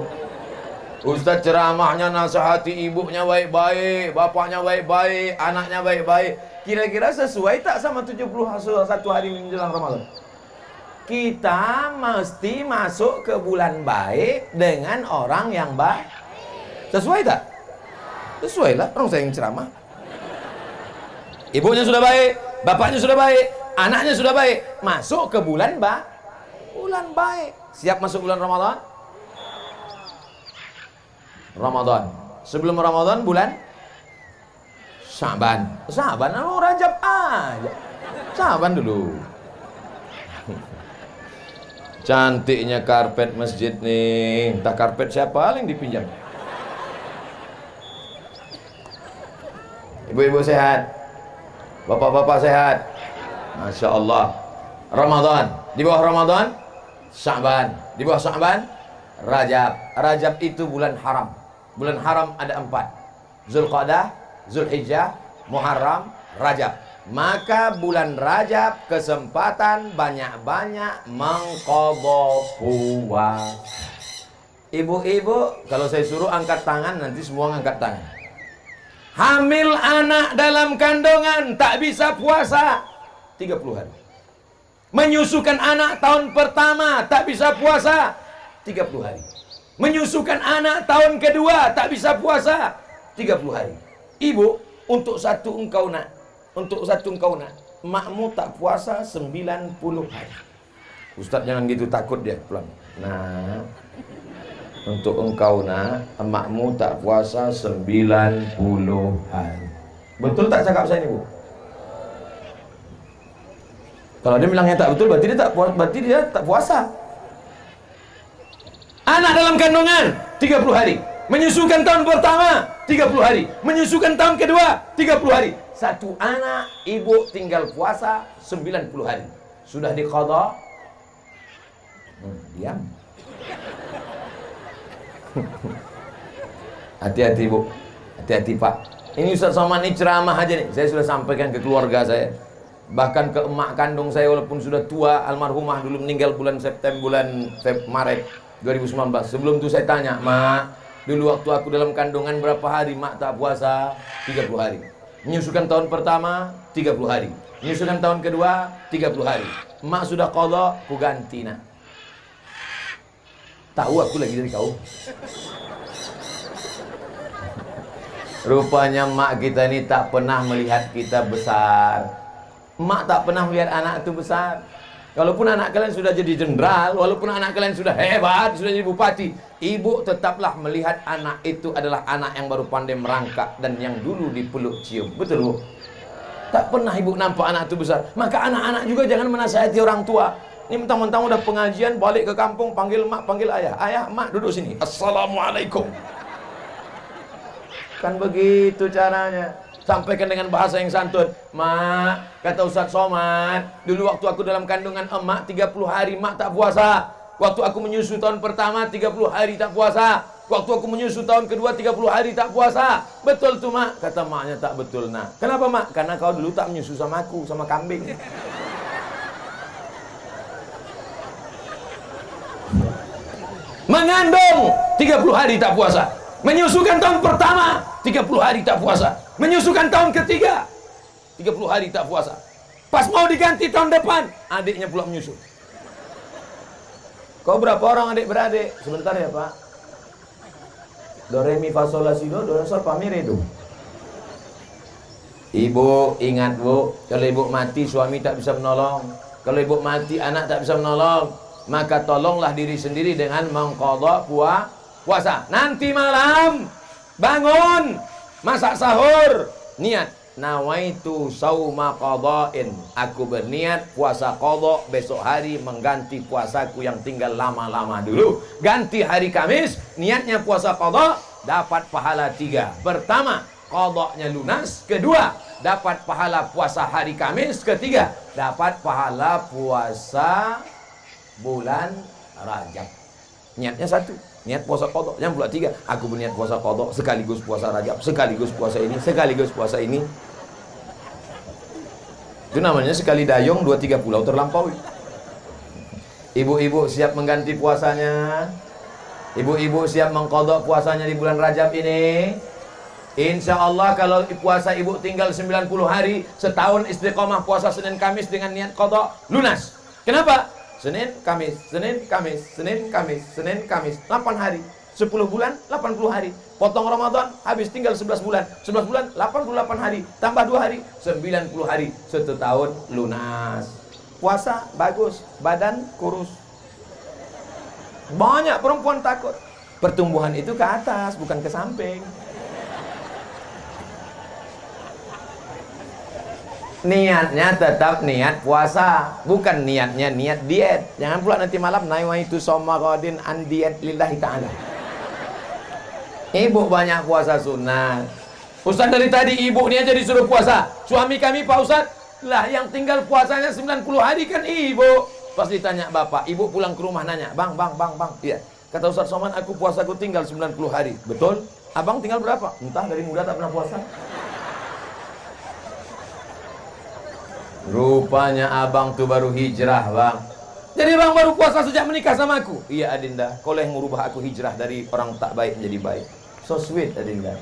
Ustaz ceramahnya nasihati ibunya baik-baik, bapaknya baik-baik, anaknya baik-baik. Kira-kira sesuai tak sama 71 hari menjelang Ramadan? Kita mesti masuk ke bulan baik dengan orang yang baik. Sesuai tak? Sesuai lah, orang saya yang ceramah. Ibunya sudah baik, bapaknya sudah baik, anaknya sudah baik. Masuk ke bulan baik. Siap masuk bulan Ramadan? Ramadan. Sebelum Ramadan bulan Syaban. Syaban Rajab aja. Syaban dulu. Cantiknya karpet masjid nih. Entah karpet siapa yang dipinjam. Ibu-ibu sehat, bapak-bapak sehat. Masya Allah. Ramadan. Di bawah Ramadan Syaban. Di bawah Syaban Rajab. Rajab itu bulan haram. Bulan haram ada 4. Zulqa'dah, Zulhijjah, Muharram, Rajab. Maka bulan Rajab kesempatan banyak-banyak mengqadha puasa. Ibu-ibu, kalau saya suruh angkat tangan, nanti semua angkat tangan. Hamil anak dalam kandungan tak bisa puasa 30 hari. Menyusukan anak tahun pertama tak bisa puasa 30 hari. Menyusukan anak tahun kedua tak bisa puasa 30 hari. Ibu, untuk satu engkau nak, makmu tak puasa 90 hari. Ustaz jangan gitu, takut dia pulang. Nah, untuk engkau nak, makmu tak puasa 90 hari. Betul tak cakap saya ini, Bu? Kalau dia bilangnya tak betul, berarti dia tak puasa. Anak dalam kandungan 30 hari. Menyusukan tahun pertama 30 hari. Menyusukan tahun kedua 30 hari. Satu anak ibu tinggal puasa 90 hari. Sudah diqadha? Diam. Hati-hati, Bu. Hati-hati, Pak. Ini Ustaz Somad ini ceramah aja nih. Saya sudah sampaikan ke keluarga saya. Bahkan ke emak kandung saya walaupun sudah tua, almarhumah dulu meninggal bulan Maret 2019. Sebelum itu saya tanya, "Mak, dulu waktu aku dalam kandungan berapa hari mak tak puasa?" 30 hari. Menyusukan tahun pertama 30 hari. Menyusukan tahun kedua 30 hari. Mak sudah qadha, ku ganti nak. Tahu aku lagi dari kau. Rupanya mak kita ini tak pernah melihat kita besar. Mak tak pernah melihat anak itu besar. Walaupun anak kalian sudah jadi jenderal, walaupun anak kalian sudah hebat, sudah jadi bupati, ibu tetaplah melihat anak itu adalah anak yang baru pandai merangkak dan yang dulu dipeluk cium. Betul, Bu? Tak pernah ibu nampak anak itu besar. Maka anak-anak juga jangan menasihati orang tua. Ini mentang-mentang udah pengajian, balik ke kampung, panggil mak, panggil ayah. Ayah, mak, duduk sini. Assalamualaikum. Kan begitu caranya. Sampaikan dengan bahasa yang santun. Mak, kata Ustaz Somad, dulu waktu aku dalam kandungan emak 30 hari mak tak puasa. Waktu aku menyusu tahun pertama 30 hari tak puasa. Waktu aku menyusu tahun kedua 30 hari tak puasa. Betul tuh, mak. Kata maknya tak betul, nak. Kenapa, mak? Karena kau dulu tak menyusu sama aku, sama kambing. Mengandung 30 hari tak puasa. Menyusukan tahun pertama 30 hari tak puasa. Menyusukan tahun ketiga 30 hari tak puasa. Pas mau diganti tahun depan, adiknya pula menyusu. Kau berapa orang adik-beradik? Sebentar ya, Pak. Do re mi fa sol la si do sol fa mi re do. Ibu ingat, Bu, kalau ibu mati suami tak bisa menolong. Kalau ibu mati anak tak bisa menolong. maka tolonglah diri sendiri dengan mengqadha puasa. Nanti malam bangun, masak sahur, niat nawaitu sauma qadha'in, aku berniat puasa qadha besok hari mengganti puasaku yang tinggal lama-lama dulu. Ganti hari Kamis, niatnya puasa qadha, dapat pahala 3. Pertama, qadha'nya lunas. Kedua, dapat pahala puasa hari Kamis. Ketiga, dapat pahala puasa bulan Rajab. Niatnya satu, niat puasa qadha. Yang pula 3, aku berniat puasa qadha sekaligus puasa Rajab, sekaligus puasa ini, sekaligus puasa ini. Itu namanya sekali dayung 2-3 pulau terlampaui. Ibu-ibu siap mengganti puasanya? Ibu-ibu siap mengqadha puasanya di bulan Rajab ini? Insya Allah kalau puasa ibu tinggal 90 hari, setahun istiqomah puasa Senin Kamis dengan niat qadha, lunas. Kenapa? Senin Kamis, Senin Kamis, Senin Kamis, Senin Kamis, 8 hari. 10 bulan, 80 hari. Potong Ramadan, habis tinggal 11 bulan. 11 bulan, 88 hari. Tambah 2 hari, 90 hari. Setahun lunas. Puasa, bagus. Badan, kurus. Banyak perempuan takut. Pertumbuhan itu ke atas, bukan ke samping. Niatnya tetap niat puasa, bukan niatnya niat diet. Jangan pula nanti malam nawaitu shauma ghadin an diet lillahi ta'ala. Ibu banyak puasa sunat. Ustaz dari tadi ibu ni aja disuruh puasa. Suami kami Pak Ustaz, lah yang tinggal puasanya 90 hari kan ibu. Pas ditanya bapak, ibu pulang ke rumah nanya, bang. Iya. Kata Ustaz Somad, aku puasaku tinggal 90 hari. Betul? Abang tinggal berapa? Entah, dari muda tak pernah puasa. Rupanya abang tuh baru hijrah, bang. Jadi bang baru puasa sejak menikah sama aku. Iya Adinda, kau yang merubah aku hijrah dari orang tak baik menjadi baik. So sweet Adinda.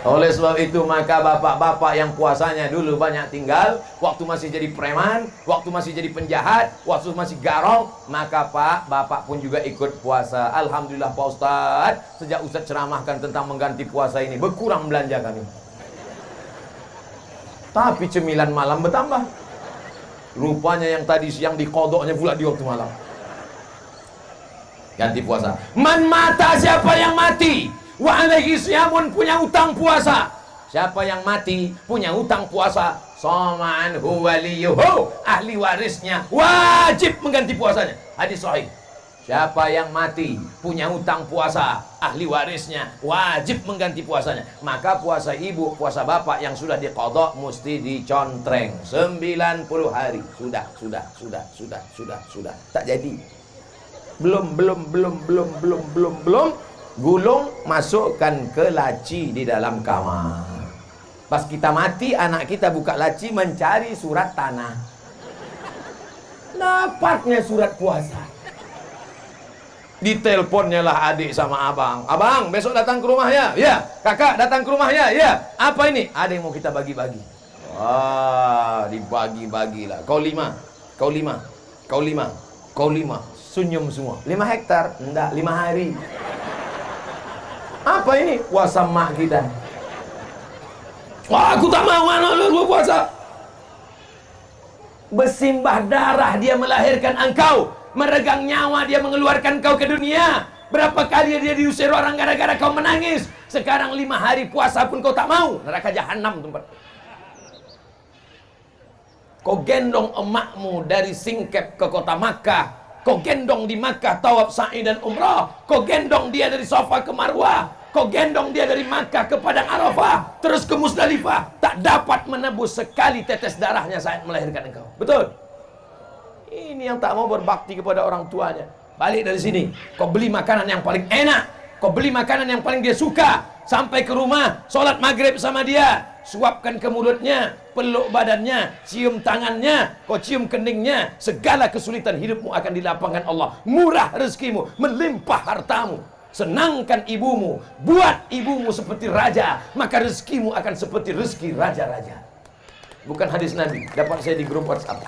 Oleh sebab itu maka bapak-bapak yang puasanya dulu banyak tinggal, waktu masih jadi preman, waktu masih jadi penjahat, waktu masih garong, maka pak, bapak pun juga ikut puasa. Alhamdulillah Pak Ustadz, sejak Ustadz ceramahkan tentang mengganti puasa ini, berkurang belanja kami. Tapi cemilan malam bertambah. Rupanya yang tadi siang dikodoknya pula di waktu malam. Ganti puasa. Man mata, siapa yang mati, wa alaihi siyamun, punya utang puasa. Siapa yang mati punya utang puasa, soma'an huwaliyuhu, ahli warisnya wajib mengganti puasanya. Hadis sahih. Siapa yang mati punya utang puasa, ahli warisnya wajib mengganti puasanya. Maka puasa ibu, puasa bapak yang sudah diqadha mesti dicontreng 90 hari. Sudah. Tak jadi. Belum. Gulung masukkan ke laci di dalam kamar. Pas kita mati, anak kita buka laci mencari surat tanah. Dapatnya surat puasa. Diteleponnya lah adik sama abang. Abang, besok datang ke rumah ya? Ya. Kakak datang ke rumah ya? Ya. Apa ini? Ada yang mau kita bagi-bagi. Wah, dibagi-bagilah. Kau 5. Senyum semua. 5 hektar? Enggak, 5 hari. Apa ini? Puasa mak kita. Wah, aku tak mau anak lu puasa. Bersimbah darah dia melahirkan engkau. Meregang nyawa dia mengeluarkan kau ke dunia. Berapa kali dia diusir orang gara-gara kau menangis. Sekarang 5 hari puasa pun kau tak mau. Neraka jahanam tempat. Kau gendong emakmu dari Singkep ke kota Makkah. Kau gendong di Makkah tawaf sa'i dan umrah. Kau gendong dia dari Safa ke Marwah. Kau gendong dia dari Makkah ke Padang Arafah, terus ke Musdalifah. Tak dapat menebus sekali tetes darahnya saat melahirkan engkau. Betul? Ini yang tak mau berbakti kepada orang tuanya. Balik dari sini, kau beli makanan yang paling enak, kau beli makanan yang paling dia suka. Sampai ke rumah, sholat maghrib sama dia, suapkan ke mulutnya, peluk badannya, cium tangannya, kau cium keningnya. Segala kesulitan hidupmu akan dilapangkan Allah. Murah rezekimu, melimpah hartamu. Senangkan ibumu, buat ibumu seperti raja, maka rezekimu akan seperti rezeki raja-raja. Bukan hadis Nabi, dapat saya di grup WhatsApp.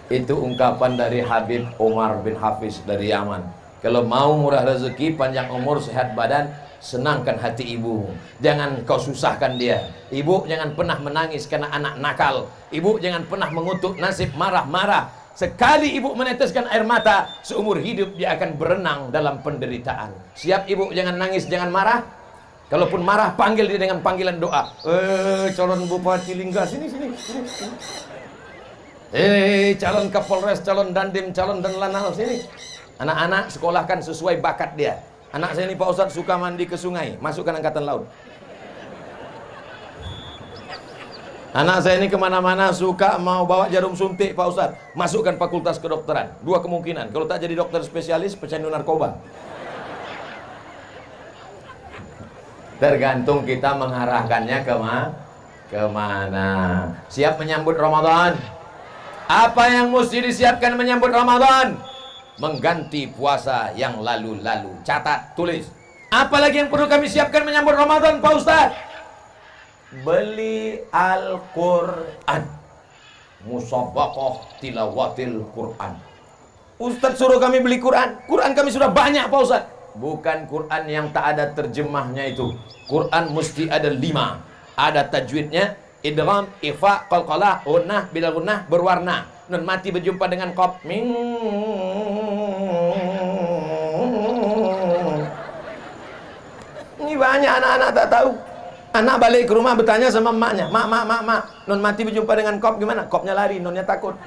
Itu ungkapan dari Habib Umar bin Hafiz dari Yaman. Kalau mau murah rezeki, panjang umur, sehat badan, senangkan hati ibumu. Jangan kau susahkan dia. Ibu jangan pernah menangis karena anak nakal. Ibu jangan pernah mengutuk nasib marah-marah. Sekali ibu meneteskan air mata, seumur hidup dia akan berenang dalam penderitaan. Siap ibu, jangan nangis, jangan marah. Kalaupun marah, panggil dia dengan panggilan doa. Calon Bupati Lingga, sini. Calon Kapolres, calon Dandim, calon Danlanal, sini. Anak-anak sekolahkan sesuai bakat dia. Anak saya ini Pak Ustadz suka mandi ke sungai, masukkan Angkatan Laut. Anak saya ini kemana-mana suka mau bawa jarum suntik Pak Ustadz, masukkan fakultas kedokteran. Dua kemungkinan, kalau tak jadi dokter spesialis, pecandu narkoba. Tergantung kita mengarahkannya kemana. Siap menyambut Ramadan? Apa yang mesti disiapkan menyambut Ramadan? Mengganti puasa yang lalu-lalu. Catat, tulis. Apalagi yang perlu kami siapkan menyambut Ramadan Pak Ustadz? Beli Al-Quran, musabaqah tilawatil Quran. Ustadz suruh kami beli Quran. Quran kami sudah banyak Pak Ustadz. Bukan Quran yang tak ada terjemahnya itu. Quran mesti ada 5. Ada tajwidnya, idgham, ifa, qalqalah, gunnah, bila gunnah, berwarna. Nun mati berjumpa dengan qaf. Ini banyak anak-anak tak tahu. Anak balik ke rumah bertanya sama emaknya, mak, nun mati berjumpa dengan kop gimana? Kopnya lari, nonnya takut.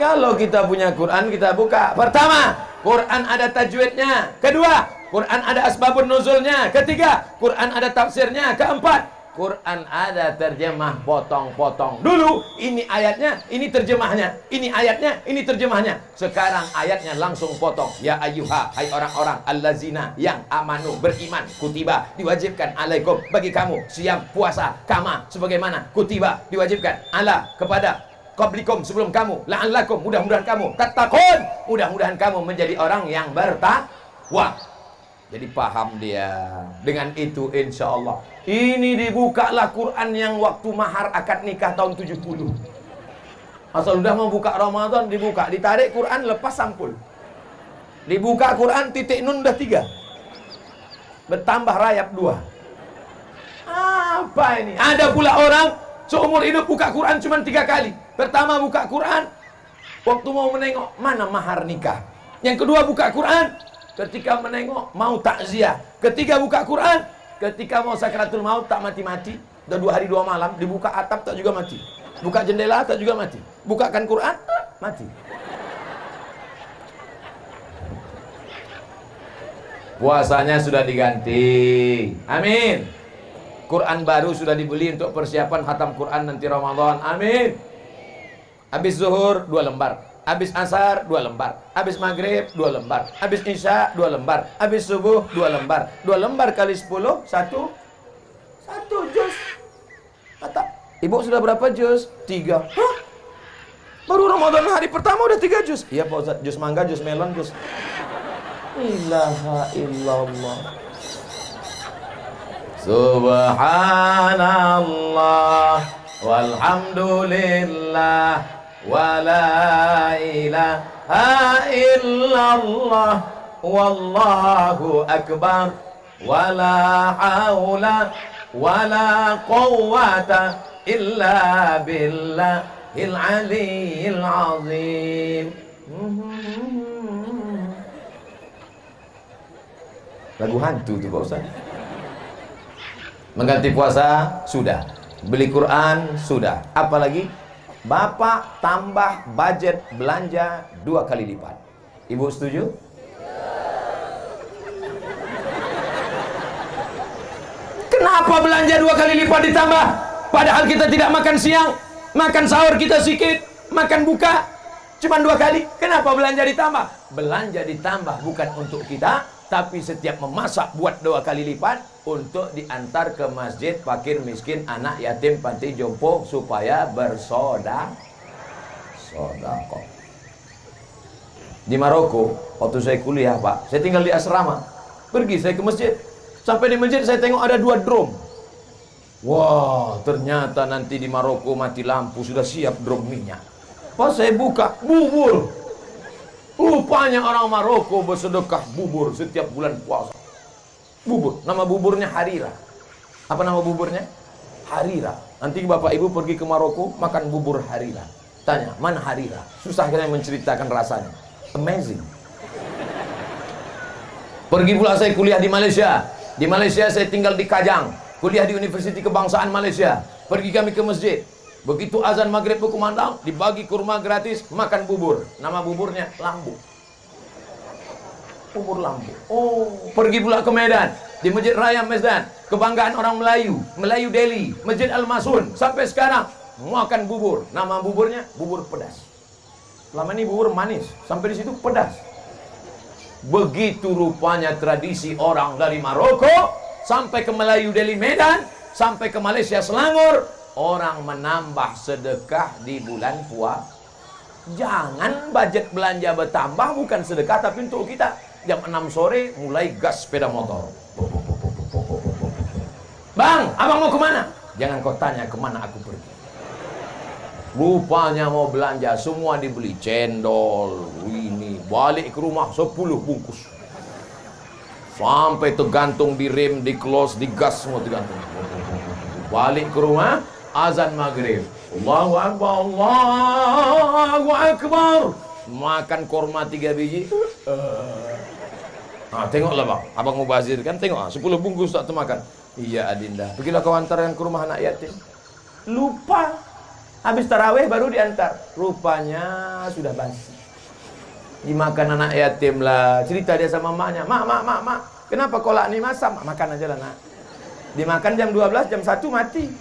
Kalau kita punya Quran, kita buka. Pertama, Quran ada tajwidnya. Kedua, Quran ada asbabun nuzulnya. Ketiga, Quran ada tafsirnya. Keempat, Quran ada terjemah potong-potong. Dulu ini ayatnya, ini terjemahnya. Ini ayatnya, ini terjemahnya. Sekarang ayatnya langsung potong. Ya ayyuha, hai orang-orang allazina yang amanu, beriman, kutiba, diwajibkan alaikum, bagi kamu siam puasa kama sebagaimana kutiba diwajibkan ala kepada qablikum sebelum kamu, la'allakum, mudah-mudahan kamu tattaqun, mudah-mudahan kamu menjadi orang yang bertakwa. Jadi paham dia. Dengan itu insya Allah ini dibukalah Quran yang waktu mahar akad nikah tahun 70. Asal udah mau buka Ramadan dibuka, ditarik Quran lepas sampul. Dibuka Quran titik nun udah 3. Bertambah rayap 2. Apa ini? Ada pula orang seumur hidup buka Quran cuma 3 kali. Pertama buka Quran waktu mau menengok mana mahar nikah. Yang kedua buka Quran ketika menengok mau takziah. Ketiga buka Quran ketika mau sakratul maut tak mati-mati. Udah 2 hari 2 malam dibuka atap tak juga mati. Buka jendela tak juga mati. Bukakan Quran mati. Puasanya sudah diganti. Amin. Quran baru sudah dibeli untuk persiapan khatam Quran nanti Ramadan. Amin. Habis zuhur 2 lembar. Habis asar 2 lembar, habis maghrib 2 lembar, habis isya 2 lembar, habis subuh 2 lembar. 2 lembar kali 10 satu juz. Kata, ibu sudah berapa juz? 3. Hah? Baru Ramadan hari pertama udah 3 juz? Iya Pak Ustadz, juz mangga, juz melon, juz. Ilaha illallah. Subhanallah walhamdulillah wala ilaha illallah wallahu akbar wala haula wala quwwata illa billahil aliyyil azim. Lagu hantu tuh Pak Ustaz. Mengganti puasa sudah, beli Quran sudah, apalagi Bapak tambah budget belanja 2 kali lipat. Ibu setuju? Kenapa belanja 2 kali lipat ditambah? Padahal kita tidak makan siang, makan sahur kita sikit, makan buka cuma 2 kali. Kenapa belanja ditambah? Belanja ditambah bukan untuk kita, tapi setiap memasak buat 2 kali lipat untuk diantar ke masjid fakir miskin, anak yatim, panti jompo supaya bersodakoh. Di Maroko waktu saya kuliah Pak, saya tinggal di asrama. Pergi saya ke masjid, sampai di masjid saya tengok ada 2 drum. Wah, ternyata nanti di Maroko mati lampu sudah siap drum minyak. Pas saya buka, bubur. Rupanya orang Maroko bersedekah bubur setiap bulan puasa. Bubur, nama buburnya Harira. Apa nama buburnya? Harira. Nanti bapak ibu pergi ke Maroko makan bubur harira. Tanya, mana harira? Susah kita menceritakan rasanya. Amazing. Pergi pula saya kuliah di Malaysia. Di Malaysia saya tinggal di Kajang, kuliah di Universiti Kebangsaan Malaysia. Pergi kami ke masjid. Begitu azan maghrib berkumandang, dibagi kurma gratis, makan bubur. Nama buburnya lambu. Bubur lambu. Oh, pergi pula ke Medan. Di Masjid Raya Medan, kebanggaan orang Melayu, Melayu Delhi, Masjid Al-Masun. Sampai sekarang makan bubur. Nama buburnya bubur pedas. Selama ini bubur manis, sampai di situ pedas. Begitu rupanya tradisi orang dari Maroko sampai ke Melayu Delhi Medan, sampai ke Malaysia Selangor, orang menambah sedekah di bulan puasa. Jangan budget belanja bertambah, bukan sedekah tapi untuk kita. Jam 6 sore mulai gas sepeda motor. Bang, abang mau kemana? Jangan kau tanya kemana aku pergi. Rupanya mau belanja, semua dibeli. Cendol, ini, balik ke rumah 10 bungkus. Sampai tergantung di rem, di close, di gas, semua tergantung. Balik ke rumah, azan maghrib. Allahu Akbar, Allahu Akbar. Makan korma 3 biji. Tengoklah bang, abang mau bazir kan, tengok 10 bungkus tak termakan. Iya Adinda, pergilah kau antarkan ke rumah anak yatim. Lupa, habis tarawih baru diantar. Rupanya sudah basi. Dimakan anak yatim lah. Cerita dia sama maknya, mak, kenapa kolak ni masak? Makan aja lah nak. Dimakan jam 12, jam 1 mati.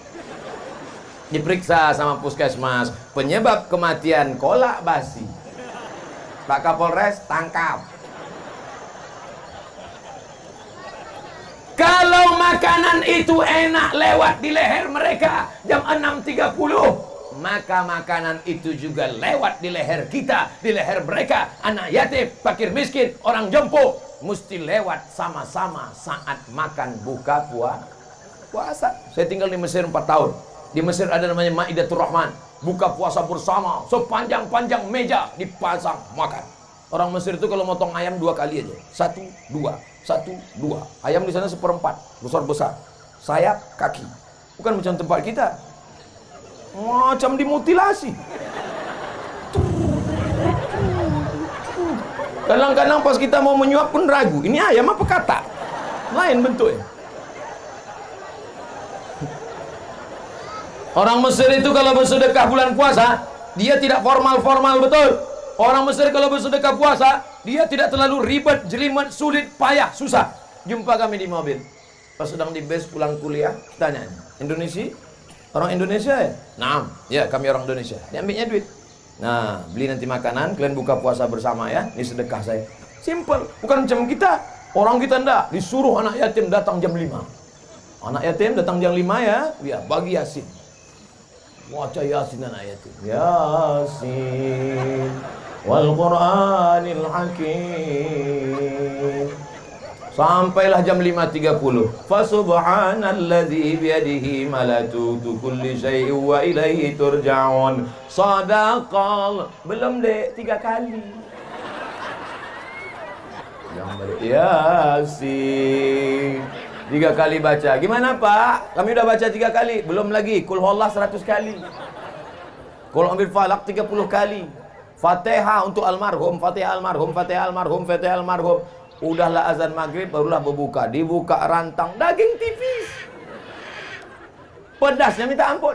Diperiksa sama puskesmas, penyebab kematian kolak basi. Pak Kapolres tangkap. Kalau makanan itu enak lewat di leher mereka jam 6.30, maka makanan itu juga lewat di leher kita, di leher mereka. Anak yatim, fakir miskin, orang jompo, mesti lewat sama-sama saat makan buka puasa. Saya tinggal di Mesir 4 tahun. Di Mesir ada namanya Maidatul Rahman, buka puasa bersama, sepanjang-panjang meja dipasang makan. Orang Mesir itu kalau motong ayam 2 kali aja. 1, 2, 1, 2. Ayam di sana 1/4, besar-besar. Sayap, kaki. Bukan macam tempat kita. Macam dimutilasi. Kadang-kadang pas kita mau menyuap pun ragu. Ini ayam apa kata? Lain bentuknya. Orang Mesir itu kalau bersedekah bulan puasa, dia tidak formal-formal betul. Orang Mesir kalau bersedekah puasa, dia tidak terlalu ribet, jelimet, sulit, payah, susah. Jumpa kami di mobil. Pas sedang di bus pulang kuliah, tanya, Indonesia? Orang Indonesia ya? Nah, ya kami orang Indonesia. Dia ambilnya duit. Nah, beli nanti makanan, kalian buka puasa bersama ya. Ini sedekah saya. Simple, bukan macam kita. Orang kita enggak, disuruh anak yatim datang jam 5. Anak yatim datang jam 5 ya, bagi Yasin. Baca Yasin anak yatim. Yasin wal Qur'anil Hakim. Sampailah jam 5.30. Fa subhanalladzi biyadihi malakutu kulli syai'in wa ilaihi turja'un. Sadaqal. Belum dek 3 kali. Yang balik Yasin 3 kali baca. Gimana Pak? Kami udah baca 3 kali. Belum lagi. Qul huwallah 100 kali. Qul ambil falak 30 kali. Fatihah untuk almarhum, Fatihah almarhum, Fatihah almarhum, Fatihah almarhum. Udahlah azan maghrib, barulah berbuka. Dibuka rantang daging tipis. Pedasnya minta ampun.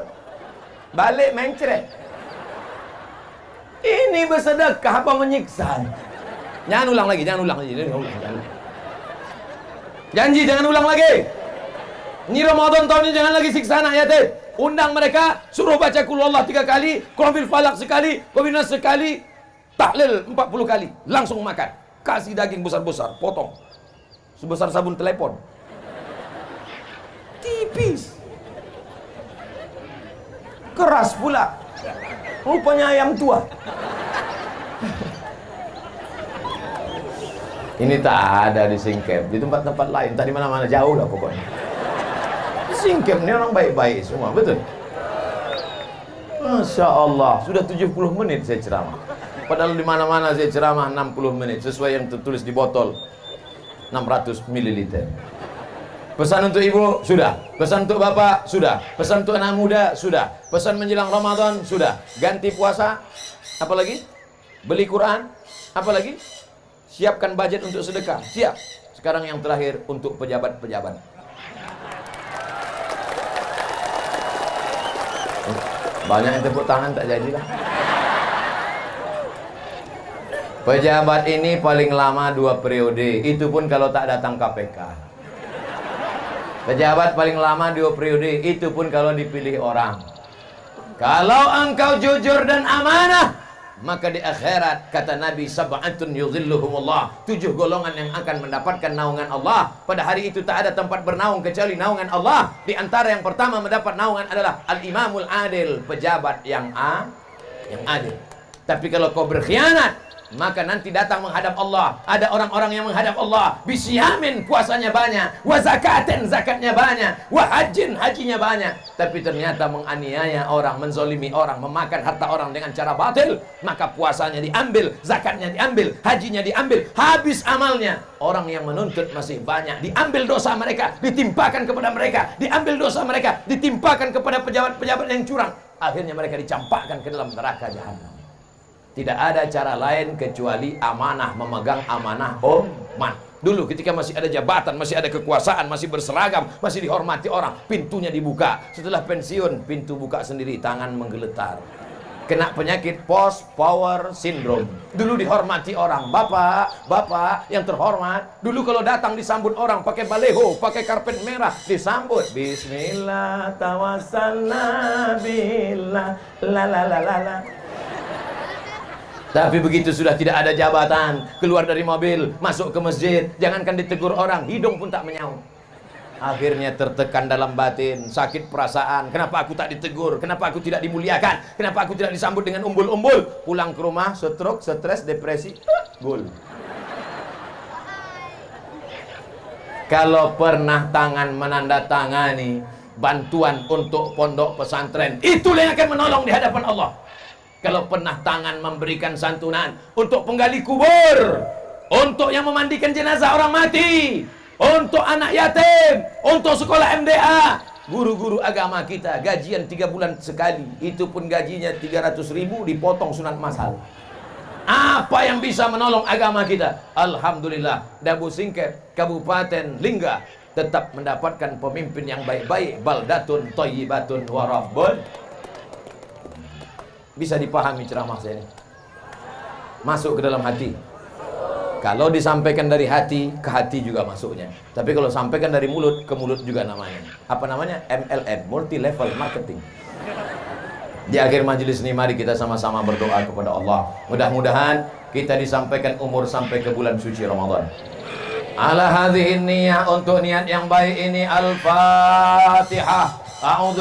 Balik mencret. Ini bersedekah apa menyiksa? Jangan ulang lagi, jangan ulang lagi. Janji jangan ulang lagi. Ini Ramadan tahun ini jangan lagi siksa anak yatim. Undang mereka, suruh baca Qul huwallah 3 kali, Qul huwal falaq sekali, Qul nas sekali, tahlil 40 kali, langsung makan. Kasih daging besar-besar, potong. Sebesar sabun telepon. Tipis. Keras pula. Rupanya ayam tua. Ini tak ada di Singkep, di tempat-tempat lain, tadi mana-mana jauh lah pokoknya. Singkep ini orang baik-baik semua, betul? Masya Allah, sudah 70 menit saya ceramah. Padahal di mana-mana saya ceramah 60 menit, sesuai yang tertulis di botol 600 ml. Pesan untuk ibu, sudah. Pesan untuk bapak, sudah. Pesan untuk anak muda, sudah. Pesan menjelang Ramadan, sudah. Ganti puasa, apa lagi? Beli Quran, apa lagi? Siapkan budget untuk sedekah, siap. Sekarang yang terakhir untuk pejabat-pejabat. Banyak yang tepuk tangan, tak jadilah. Pejabat ini paling lama 2 periode, itu pun kalau tak datang KPK. Pejabat paling lama 2 periode, itu pun kalau dipilih orang. Kalau engkau jujur dan amanah, maka di akhirat kata Nabi, sab'atun yudhilluhumullah, 7 golongan yang akan mendapatkan naungan Allah. Pada hari itu tak ada tempat bernaung kecuali naungan Allah. Di antara yang pertama mendapat naungan adalah al-imamul adil, pejabat yang adil. Tapi kalau kau berkhianat, maka nanti datang menghadap Allah. Ada orang-orang yang menghadap Allah bisyamin, puasanya banyak, wa zakatin, zakatnya banyak, wa hajin, hajinya banyak, tapi ternyata menganiaya orang, menzolimi orang, memakan harta orang dengan cara batil. Maka puasanya diambil, zakatnya diambil, hajinya diambil, habis amalnya. Orang yang menuntut masih banyak, diambil dosa mereka, ditimpakan kepada mereka, diambil dosa mereka, ditimpakan kepada pejabat-pejabat yang curang. Akhirnya mereka dicampakkan ke dalam neraka jahanam. Tidak ada cara lain kecuali amanah, memegang amanah umat. Dulu ketika masih ada jabatan, masih ada kekuasaan, masih berseragam, masih dihormati orang, pintunya dibuka. Setelah pensiun, pintu buka sendiri, tangan menggeletar. Kena penyakit post power syndrome. Dulu dihormati orang, bapak yang terhormat. Dulu kalau datang disambut orang pakai baleho, pakai karpet merah, disambut Bismillah tawassalna billah la la la la la. Tapi begitu sudah tidak ada jabatan, keluar dari mobil, masuk ke masjid, jangankan ditegur orang, hidung pun tak menyaut. Akhirnya tertekan dalam batin, sakit perasaan. Kenapa aku tak ditegur? Kenapa aku tidak dimuliakan? Kenapa aku tidak disambut dengan umbul-umbul? Pulang ke rumah, stroke, stres, depresi, gol. Kalau pernah tangan menandatangani bantuan untuk pondok pesantren, itulah yang akan menolong di hadapan Allah. Kalau pernah tangan memberikan santunan untuk penggali kubur, untuk yang memandikan jenazah orang mati, untuk anak yatim, untuk sekolah MDA, guru-guru agama kita gajian 3 bulan sekali, itu pun gajinya 300.000 dipotong sunat masal. Apa yang bisa menolong agama kita? Alhamdulillah, Dabu Singkep, Kabupaten Lingga tetap mendapatkan pemimpin yang baik-baik. Baldatun thayyibatun wa rabbun. Bisa dipahami ceramah saya ini? Masuk ke dalam hati. Kalau disampaikan dari hati, ke hati juga masuknya. Tapi kalau sampaikan dari mulut, ke mulut juga namanya. Apa namanya? MLM, multi level marketing. Di akhir majelis ini mari kita sama-sama berdoa kepada Allah. Mudah-mudahan kita disampaikan umur sampai ke bulan suci Ramadan. Ala hadhihi niyah, untuk niat yang baik ini. Al-Fatihah. A'udzu